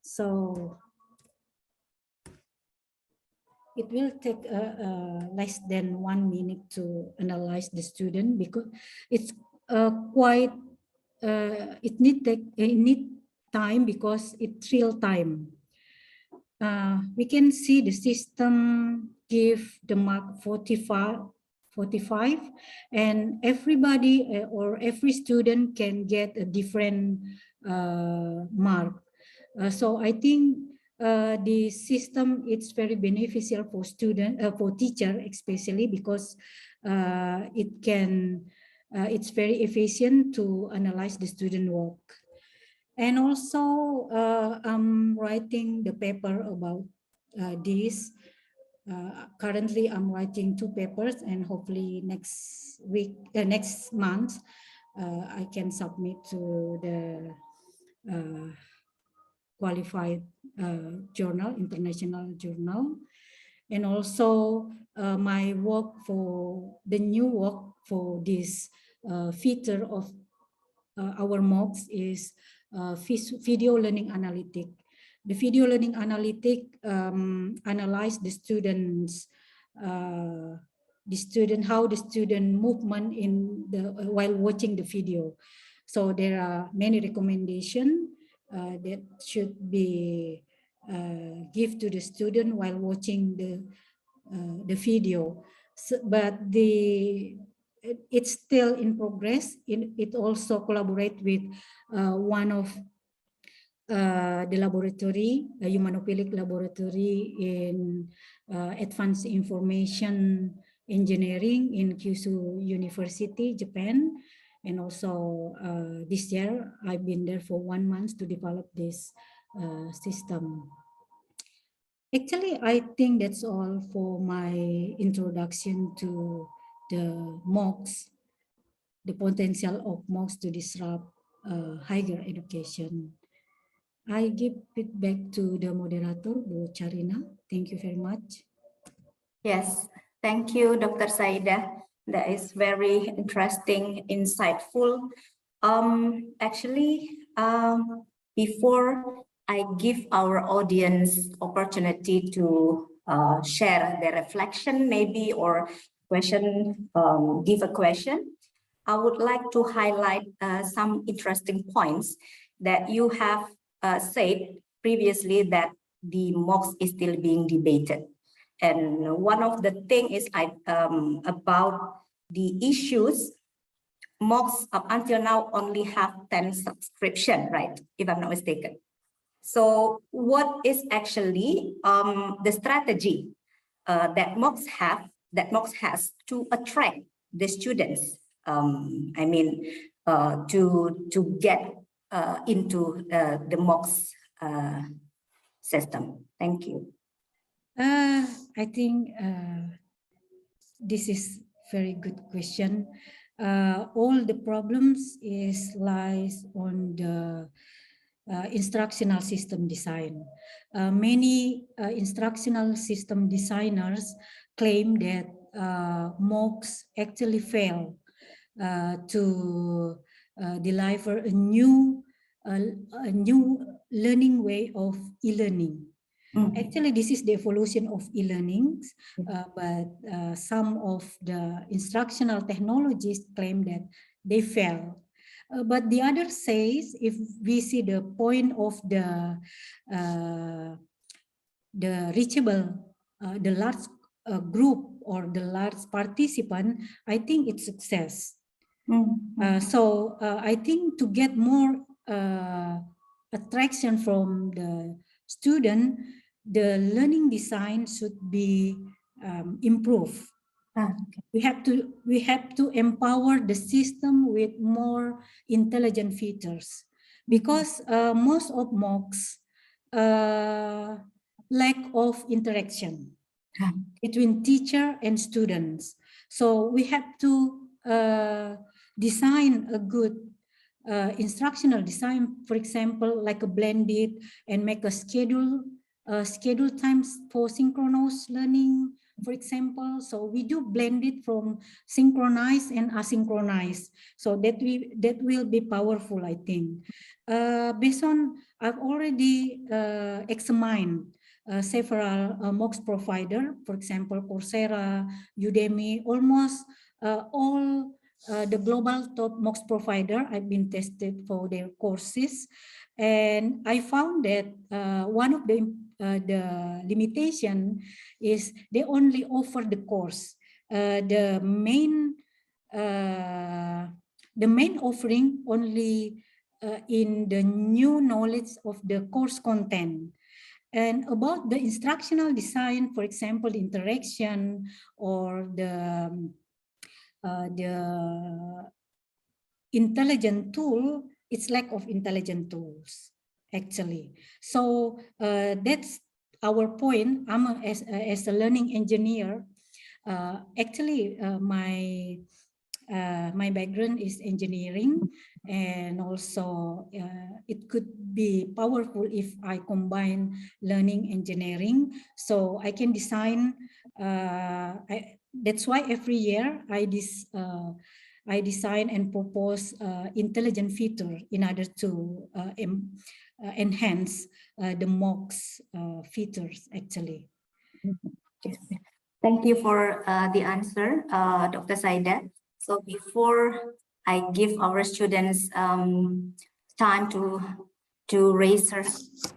[SPEAKER 2] So it will take less than 1 minute to analyze the student because it's quite, it need time because it's real time. We can see the system give the mark 45, and everybody or every student can get a different mark. So I think the system is very beneficial for for teacher especially because it's very efficient to analyze the student work. And also I'm writing the paper about this. Currently I'm writing 2 papers, and hopefully next month I can submit to the qualified journal, international journal. And also my work for the new work for this feature of our MOOCs is video learning analytic. The video learning analytic analyze the students, how the student movement in the while watching the video. So there are many recommendations that should be give to the student while watching the video. So, but it's still in progress. It also collaborate with one of the laboratory, a humanophilic laboratory in advanced information engineering in Kyushu University, Japan. And also this year, I've been there for 1 month to develop this system. Actually, I think that's all for my introduction to the MOOCs, the potential of MOOCs to disrupt higher education. I give it back to the moderator, Bu Charina. Thank you very much.
[SPEAKER 3] Yes, thank you, Dr. Saida. That is very interesting, insightful. Actually, before I give our audience opportunity to share their reflection, maybe, or question, give a question, I would like to highlight some interesting points that you have said previously, that the MOOCs is still being debated. And one of the things is about the issues. MOOCs up until now only have 10 subscription, right? If I'm not mistaken. So what is actually the strategy that MOOCs has to attract the students? I mean, to get into the MOOCs system. Thank you.
[SPEAKER 2] I think this is very good question. All the problems lies on the instructional system design. Many instructional system designers claim that MOOCs actually fail to deliver a new learning way of e-learning. Actually, this is the evolution of e-learning, but some of the instructional technologies claim that they fail. But the other says, if we see the point of the reachable, the large group or the large participant, I think it's success. So I think to get more attraction from the student, the learning design should be improved. We have to empower the system with more intelligent features, because most of MOOCs lack of interaction between teacher and students. So we have to design a good instructional design, for example, like a blended, and make a schedule times for synchronous learning, for example. So we do blend it from synchronized and asynchronized. So that will be powerful, I think. Based on, I've already examined several MOOCs provider, for example, Coursera, Udemy, almost all the global top MOOCs provider. I've been tested for their courses, and I found that one of the limitation is they only offer the course. The main offering only in the new knowledge of the course content. And about the instructional design, for example, interaction or the intelligent tool, it's lack of intelligent tools, actually. So that's our point. I'm as a learning engineer. Actually, my background is engineering, and also it could be powerful if I combine learning engineering. So I can design. That's why every year I design and propose intelligent feature in order to enhance the MOOCs features actually.
[SPEAKER 3] Thank you for the answer, Dr. Saida. So before I give our students time to raise her.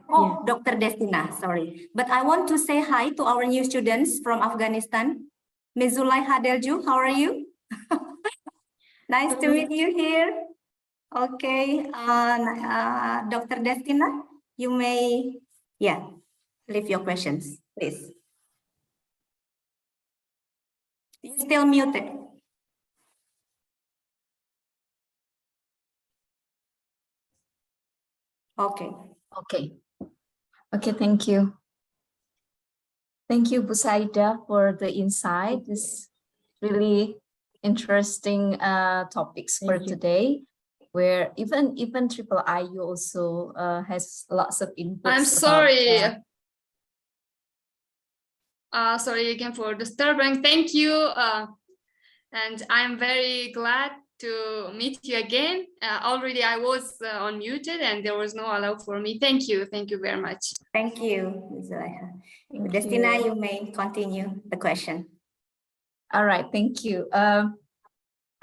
[SPEAKER 3] Oh, yeah. Dr. Destina, sorry. But I want to say hi to our new students from Afghanistan. Ms. Zulaiha Delju, how are you? Nice to meet you here. Okay, Dr. Destina, you may, leave your questions, please. You're still muted. Okay.
[SPEAKER 5] Okay, thank you. Thank you, Bu Saida, for the insight. This really interesting topics for today, where even Triple IU also has lots of inputs.
[SPEAKER 8] I'm sorry. Sorry again for disturbing. Thank you. And I'm very glad to meet you again. Already I was unmuted and there was no allow for me. Thank you. Thank you very much.
[SPEAKER 3] Thank you, Ms. Zulaiha. Destina, you may continue the question.
[SPEAKER 5] All right, thank you.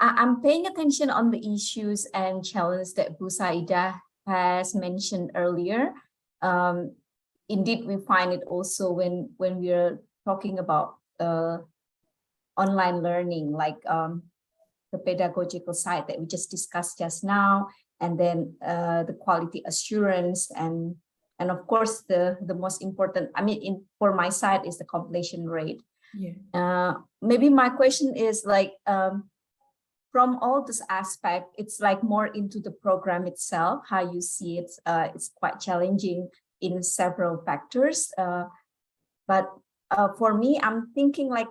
[SPEAKER 5] I'm paying attention on the issues and challenges that Bu Saida has mentioned earlier. Indeed, we find it also when we are talking about online learning, like the pedagogical side that we just discussed just now, and then the quality assurance, and of course the most important, I mean, for my side is the completion rate. Yeah. Maybe my question is like, from all this aspect, it's like more into the program itself, how you see it. It's quite challenging in several factors. But for me, I'm thinking like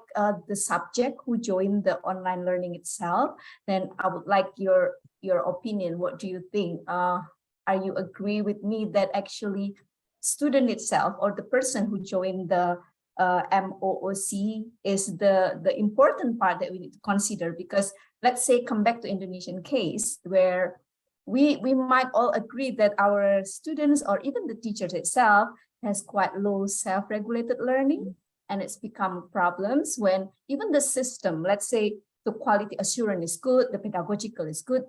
[SPEAKER 5] the subject who joined the online learning itself. Then I would like your opinion. What do you think? Are you agree with me that actually student itself or the person who joined the MOOC is the important part that we need to consider? Because let's say come back to Indonesian case where we might all agree that our students or even the teachers itself has quite low self-regulated learning, and it's become problems when even the system, let's say the quality assurance is good, the pedagogical is good,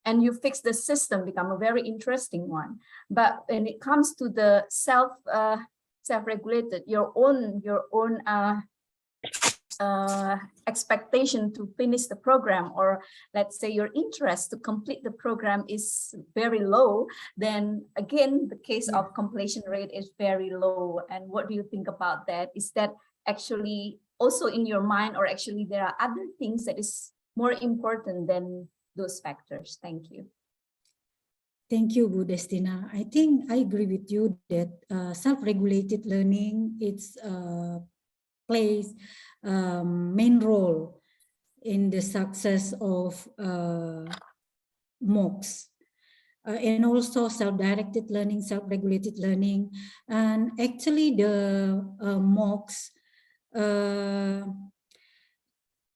[SPEAKER 5] and you fix the system, become a very interesting one. But when it comes to the self-regulated, your own expectation to finish the program, or let's say your interest to complete the program is very low, then again the case of completion rate is very low. And what do you think about that? Is that actually also in your mind, or actually there are other things that is more important than those factors? Thank you.
[SPEAKER 2] Thank you, Bu Destina. I think I agree with you that self-regulated learning plays main role in the success of MOOCs. And also self-directed learning, self-regulated learning. And actually the MOOCs,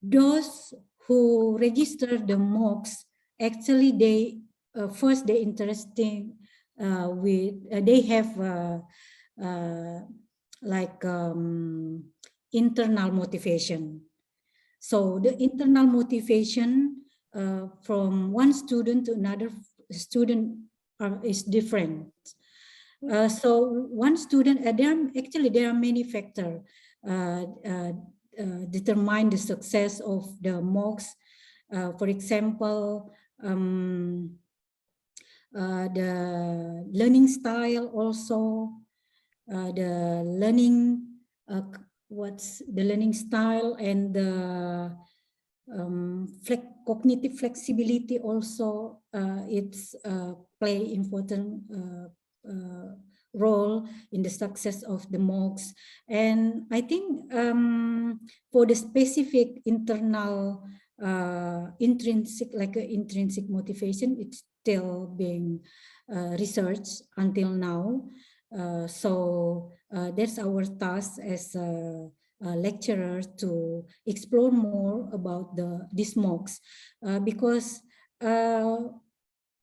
[SPEAKER 2] those who register the MOOCs, actually they first they interesting they have internal motivation. So the internal motivation from one student to another student is different. So one student, there are many factors determine the success of the MOOCs. For example, the learning style, also the learning what's the learning style, and the cognitive flexibility also it's play important role in the success of the MOOCs. And I think for the specific internal intrinsic motivation, still being researched until now. So that's our task as a lecturer to explore more about these MOOCs, because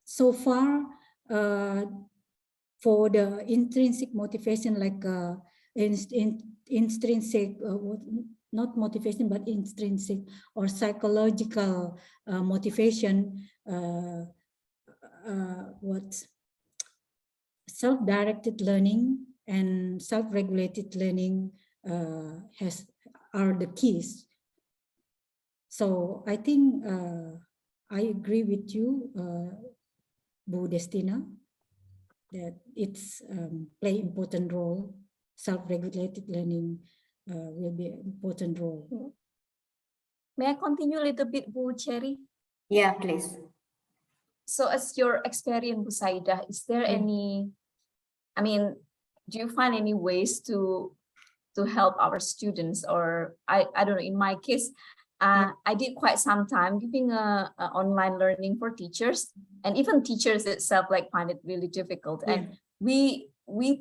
[SPEAKER 2] so far for the intrinsic motivation, like intrinsic, not motivation, but intrinsic or psychological motivation, what self-directed learning and self-regulated learning are the keys. So I think I agree with you, Bu Destina, that it's play important role. Self-regulated learning will be an important role.
[SPEAKER 5] May I continue a little bit, Bu Cherry?
[SPEAKER 3] Yeah, please.
[SPEAKER 5] So as your experience, Bu Saida, is there any, I mean, do you find any ways to help our students? Or I don't know, in my case, I did quite some time giving a online learning for teachers, and even teachers itself like find it really difficult. And we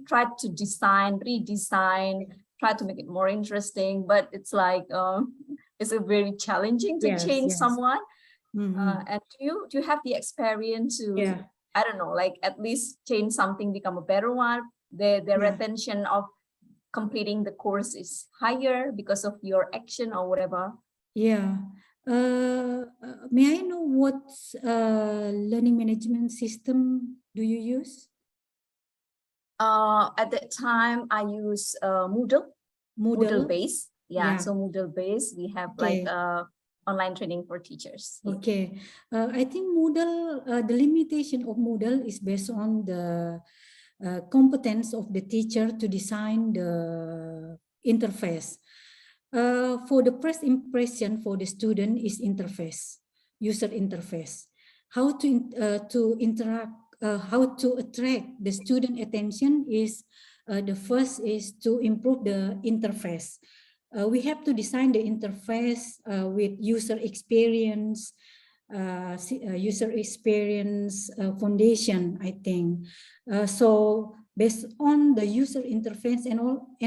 [SPEAKER 5] tried to redesign, try to make it more interesting, but it's like it's a very challenging to change someone. And do you have the experience to I don't know, like at least change something, become a better one? The retention of completing the course is higher because of your action or whatever?
[SPEAKER 2] Yeah. May I know what learning management system do you use?
[SPEAKER 5] At that time, I use Moodle base. Yeah, so Moodle base, we have like online training for teachers.
[SPEAKER 2] Okay. I think Moodle, the limitation of Moodle is based on the competence of the teacher to design the interface. For the first impression for the student is interface, user interface. How to interact, how to attract the student attention is the first is to improve the interface. We have to design the interface with user experience foundation, I think. So based on the user interface and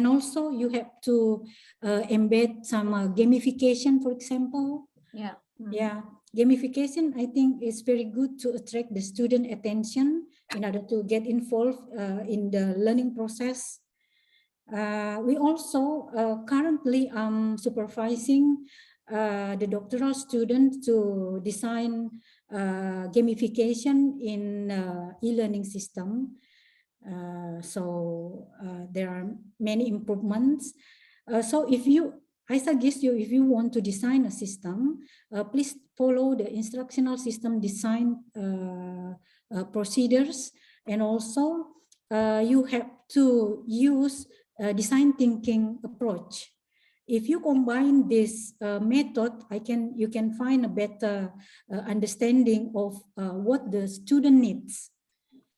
[SPEAKER 2] also you have to embed some gamification, for example. Yeah, gamification, I think is very good to attract the student attention in order to get involved in the learning process. We also currently supervising the doctoral students to design gamification in e-learning system. So there are many improvements. So I suggest you, if you want to design a system, please follow the instructional system design procedures, and also you have to use design thinking approach. If you combine this method, you can find a better understanding of what the student needs,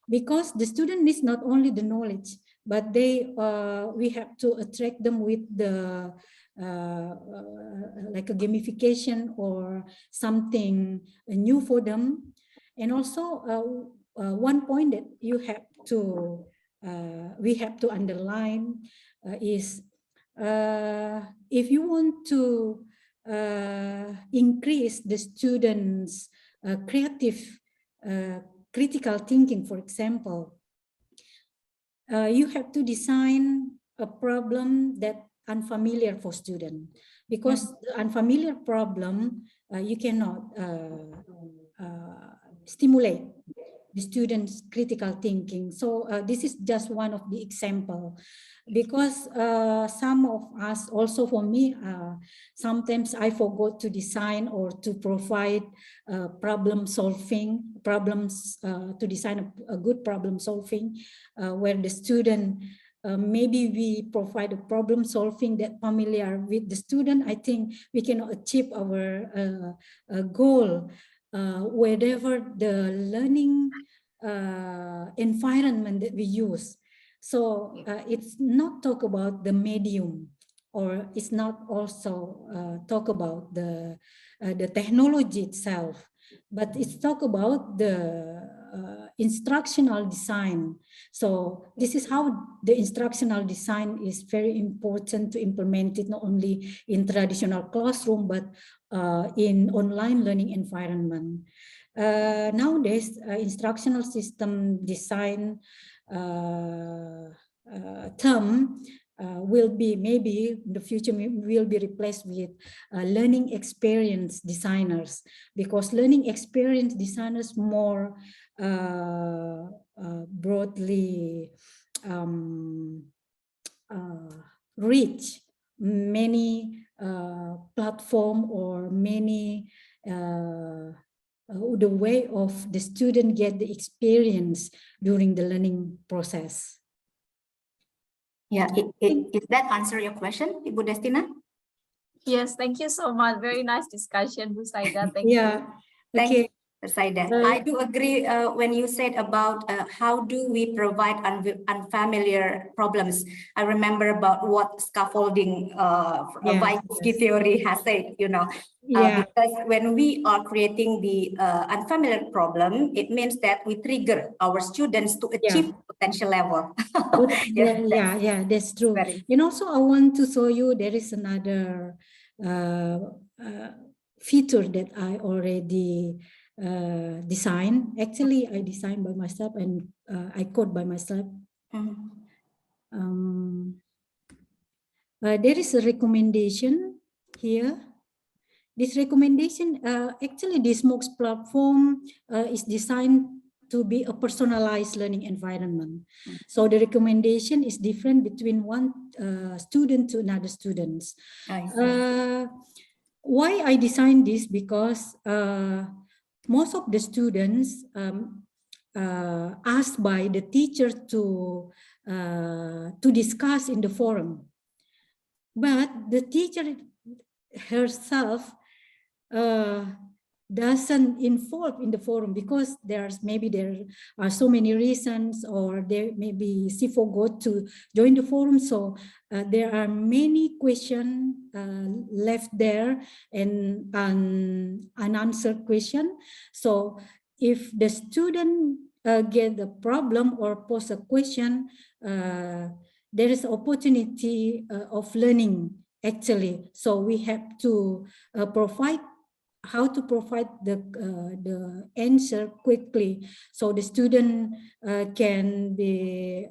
[SPEAKER 2] because the student needs not only the knowledge, but we have to attract them with the like a gamification or something new for them. And also one point that we have to underline is if you want to increase the students' creative critical thinking, for example, you have to design a problem that unfamiliar for students, because the unfamiliar problem you cannot stimulate the students' critical thinking. So this is just one of the example, because some of us, also for me, sometimes I forgot to design or to provide problems to design a good problem solving, where the student maybe we provide a problem solving that familiar with the student. I think we cannot achieve our goal, wherever the learning environment that we use. So it's not talk about the medium, or it's not also talk about the technology itself, but it's talk about the instructional design. So this is how the instructional design is very important to implement it not only in traditional classroom, but in online learning environment. Nowadays, instructional system design term will be maybe in the future will be replaced with learning experience designers, because learning experience designers more broadly reach many platform or many the way of the student get the experience during the learning process.
[SPEAKER 3] Yeah, if that answer your question, Ibu Destina?
[SPEAKER 5] Yes, thank you so much. Very nice discussion, Bu Saida. Thank
[SPEAKER 2] Yeah.
[SPEAKER 5] you.
[SPEAKER 3] Thank
[SPEAKER 2] Okay.
[SPEAKER 3] you, Saida. I do agree when you said about how do we provide unfamiliar problems. I remember about what scaffolding Vygotsky theory has said, you know, because when we are creating the unfamiliar problem, it means that we trigger our students to achieve potential level.
[SPEAKER 2] Yeah, that's true. And also I want to show you there is another feature that I already designed. Actually, I designed by myself and I code by myself. There is a recommendation here. This recommendation, actually this MOOCs platform is designed to be a personalized learning environment. So the recommendation is different between one student to another students. Why I designed this? Because most of the students asked by the teacher to discuss in the forum, but the teacher herself doesn't involve in the forum because there are so many reasons, or there maybe she forgot to join the forum. So there are many questions left there and unanswered question. So if the student get the problem or pose a question, there is opportunity of learning actually. So we have to provide how to provide the answer quickly, so the student can be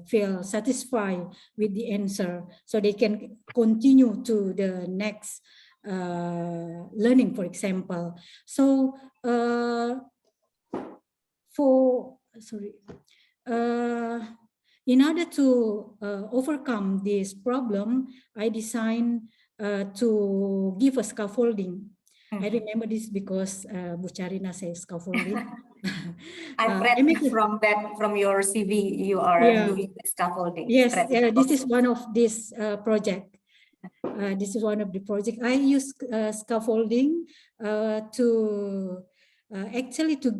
[SPEAKER 2] feel satisfied with the answer, so they can continue to the next learning, for example. So in order to overcome this problem, I designed to give a scaffolding. I remember this because Bu Charina says scaffolding.
[SPEAKER 3] I've read from your CV, you are doing the scaffolding.
[SPEAKER 2] Yes, this is one of this project. This is one of the project. I use scaffolding to actually to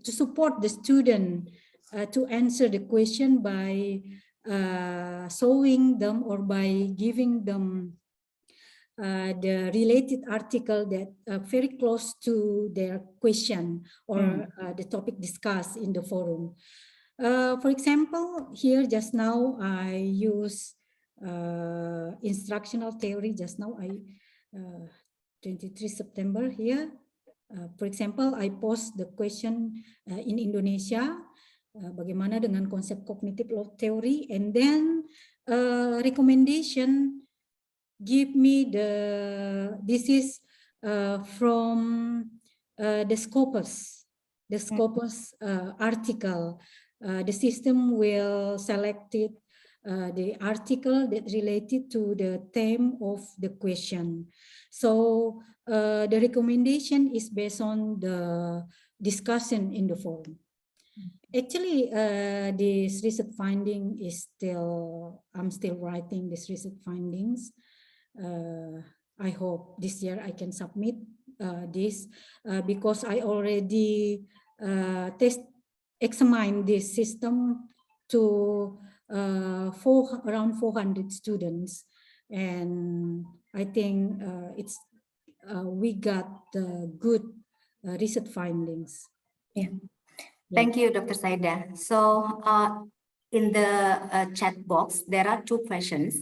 [SPEAKER 2] support the student to answer the question by showing them or by giving them the related article that very close to their question or the topic discussed in the forum. For example, here just now I use instructional theory. Just now I 23 September here. For example, I post the question in Indonesia, bagaimana dengan konsep cognitive theory, and then recommendation give me this is from the Scopus article. The system will select it, the article that related to the theme of the question. So the recommendation is based on the discussion in the forum. Actually, this research finding is I'm still writing this research findings. I hope this year I can submit this because I already examined this system to around 400 students, and I think we got good research findings.
[SPEAKER 3] Yeah. Thank you, Dr. Saida. So in the chat box, there are two questions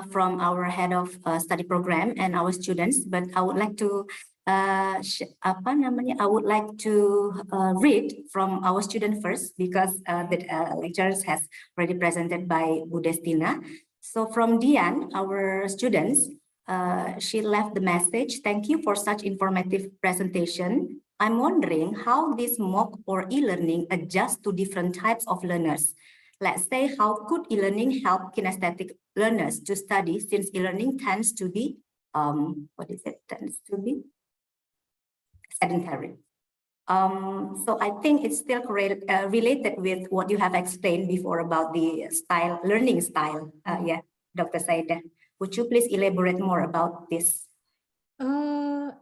[SPEAKER 3] from our head of study program and our students, but I would like to I would like to read from our student first, because the lectures has already presented by Bu Destina. So from Dian, our students, she left the message: "Thank you for such informative presentation. I'm wondering how this MOOC or e-learning adjusts to different types of learners. Let's say, how could e-learning help kinesthetic learners to study, since e-learning tends to be, sedentary?" So I think it's still related with what you have explained before about the learning style. Yeah, Dr. Saida, would you please elaborate more about this?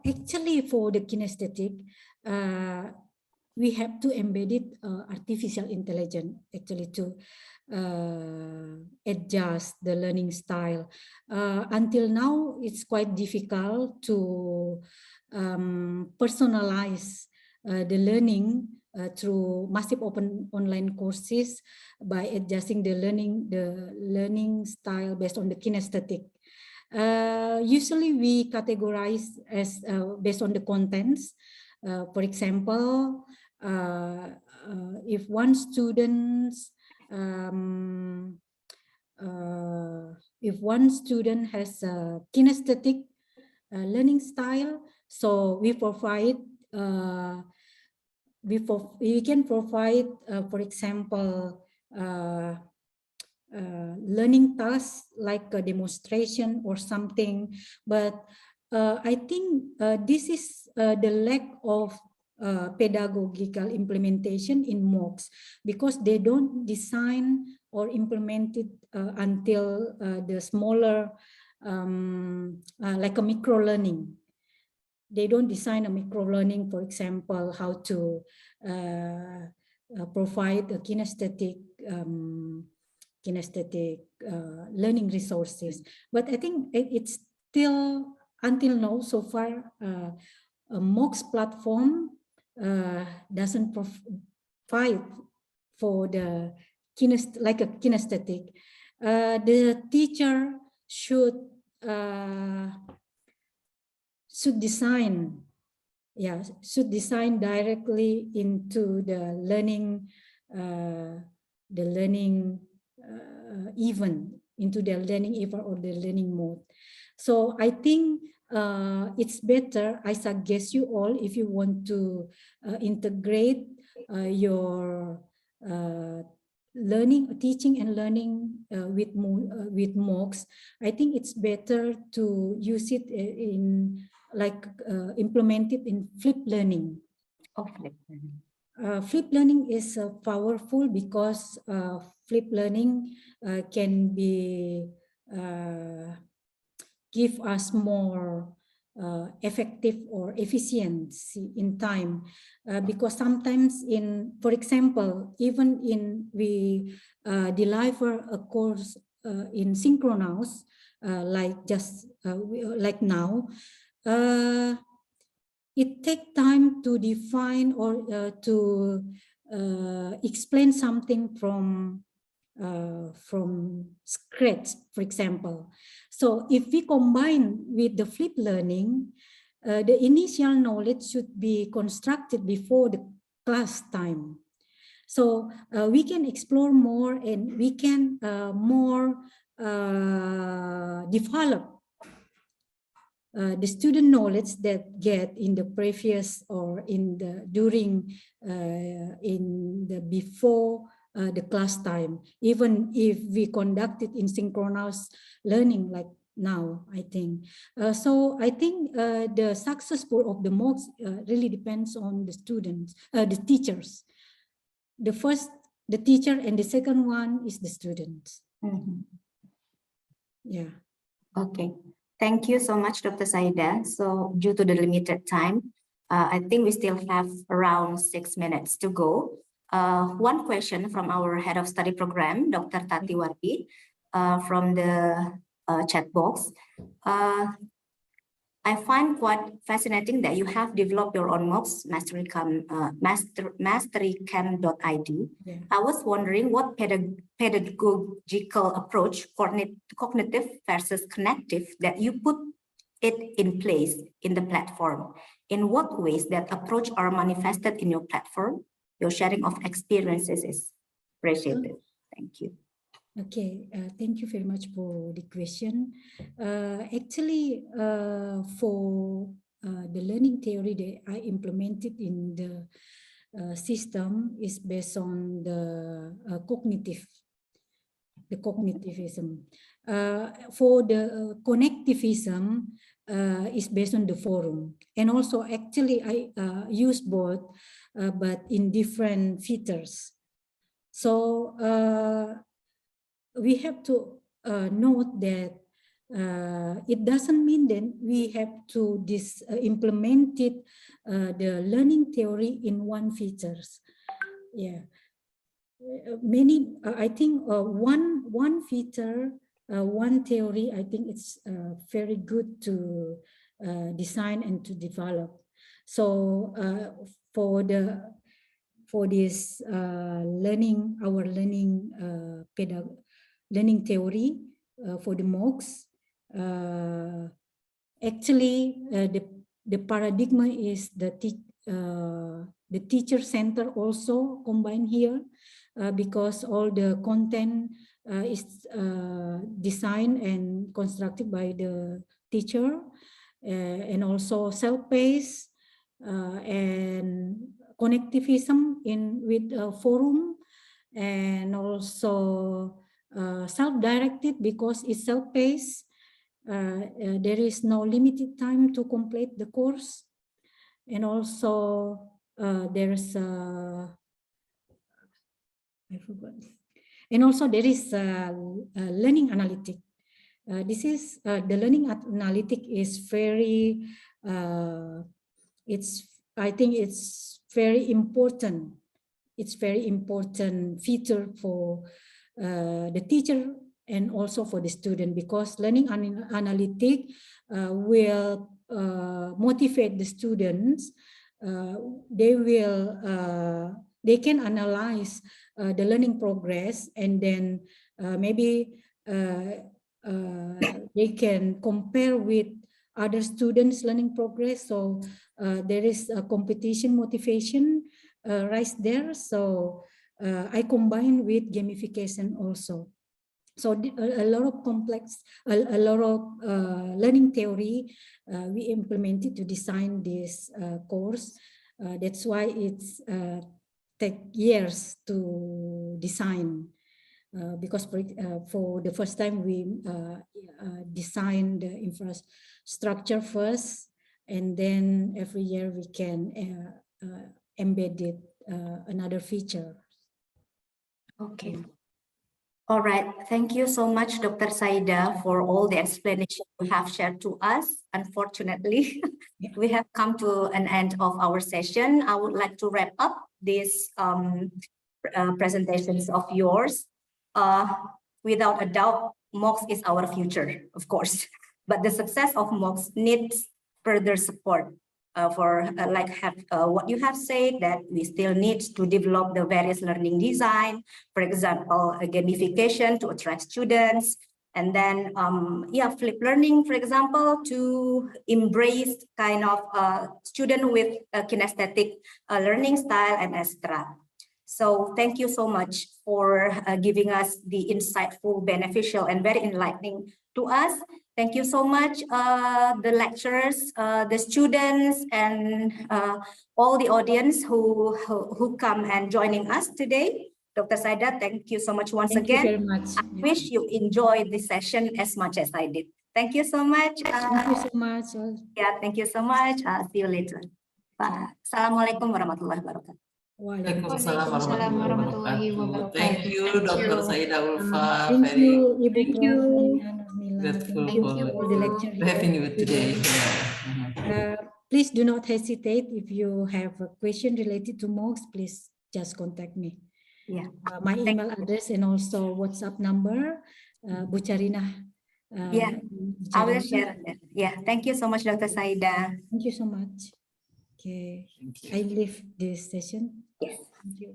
[SPEAKER 2] Actually, for the kinesthetic, we have to embed it artificial intelligence actually to adjust the learning style. Until now, it's quite difficult to personalize the learning through massive open online courses by adjusting the learning style based on the kinesthetic. Usually we categorize as based on the contents. For example, if one student has a kinesthetic learning style, so we provide we can provide, for example, learning tasks like a demonstration or something. But I think this is the lack of pedagogical implementation in MOOCs, because they don't design or implement it until the smaller, like a micro learning. They don't design a micro learning, for example, how to provide a kinesthetic learning resources. But I think it's still, until now, so far, a MOOCs platform doesn't provide for the like a kinesthetic. The teacher should design directly into the learning event, into the learning event or the learning mode. So I think it's better, I suggest you all, if you want to integrate your teaching and learning with MOOCs, I think it's better to use it in implement it in flipped learning. Flipped learning is powerful because flipped learning can be give us more effective or efficiency in time, because sometimes for example, even we deliver a course in synchronous, like now, it takes time to define or to explain something from scratch, for example. So if we combine with the flipped learning, the initial knowledge should be constructed before the class time. So we can explore more, and we can more develop the student knowledge that get in the previous or in the before the class time, even if we conduct it in synchronous learning like now, I think. So I think the successful of the MOOCs really depends on the students, the teachers. The first, the teacher, and the second one is the students. Yeah.
[SPEAKER 3] Okay. Thank you so much, Dr. Saida. So due to the limited time, I think we still have around 6 minutes to go. One question from our head of study program, Dr. Tatiwati, from the chat box. I find quite fascinating that you have developed your own MOOCs, masterycamp.id.
[SPEAKER 2] Yeah.
[SPEAKER 3] I was wondering what pedagogical approach, cognitive versus connective, that you put it in place in the platform. In what ways that approach are manifested in your platform? Your sharing of experiences is appreciated. Thank you.
[SPEAKER 2] Okay, thank you very much for the question. Actually, for the learning theory that I implemented in the system is based on the cognitivism. For the connectivism is based on the forum. And also actually I use both, but in different features. So we have to note that it doesn't mean that we have to implement it, the learning theory in one features. Yeah, many. I think one feature, one theory. I think it's very good to design and to develop. So for this learning theory for the MOOCs, actually the paradigm is the teacher center also combined here, because all the content is designed and constructed by the teacher, and also self-paced and connectivism with a forum, and also self-directed because it's self-paced. There is no limited time to complete the course, and also there's I forgot. And also there is learning analytic. This is the learning analytic is very. I think it's very important. It's very important feature for the teacher and also for the student, because learning analytic will motivate the students. They can analyze the learning progress, and then maybe they can compare with other students' learning progress. So there is a competition motivation right there. So I combine with gamification also. So a lot of learning theory we implemented to design this course. That's why it's take years to design. Because for the first time we design the infrastructure first, and then every year we can embed it another feature.
[SPEAKER 3] Okay. All right. Thank you so much, Dr. Saida, for all the explanation you have shared to us. Unfortunately, we have come to an end of our session. I would like to wrap up these presentations of yours. Without a doubt, MOOCs is our future, of course, but the success of MOOCs needs further support for what you have said, that we still need to develop the various learning design, for example, a gamification to attract students, and then flipped learning, for example, to embrace kind of student with a kinesthetic learning style, and etc. So thank you so much for giving us the insightful, beneficial, and very enlightening to us. Thank you so much, the lecturers, the students, and all the audience who come and joining us today. Dr. Saida, thank you so much once again.
[SPEAKER 2] Thank you very much.
[SPEAKER 3] I wish you enjoyed this session as much as I did. Thank you so much.
[SPEAKER 2] Thank you so much.
[SPEAKER 3] Yeah, thank you so much. See you later. Bye. Assalamualaikum warahmatullahi wabarakatuh.
[SPEAKER 4] Waalaikumsalam warahmatullahi wabarakatuh. Thank you, Dr. Saida Ulfa.
[SPEAKER 2] Thank you, Ibu
[SPEAKER 7] Thank you.
[SPEAKER 4] Grateful
[SPEAKER 2] Thank you
[SPEAKER 4] for
[SPEAKER 2] for the lecture
[SPEAKER 4] having you today.
[SPEAKER 2] Please do not hesitate. If you have a question related to MOOCs, please just contact me.
[SPEAKER 3] Yeah.
[SPEAKER 2] My email address and also WhatsApp number, Bu Charinah
[SPEAKER 3] Yeah, I will
[SPEAKER 2] Charina.
[SPEAKER 3] share that. Yeah, thank you so much, Dr. Saida.
[SPEAKER 2] Thank you so much. Okay,
[SPEAKER 4] Thank you.
[SPEAKER 2] I leave this session.
[SPEAKER 3] Yes.
[SPEAKER 2] Thank you.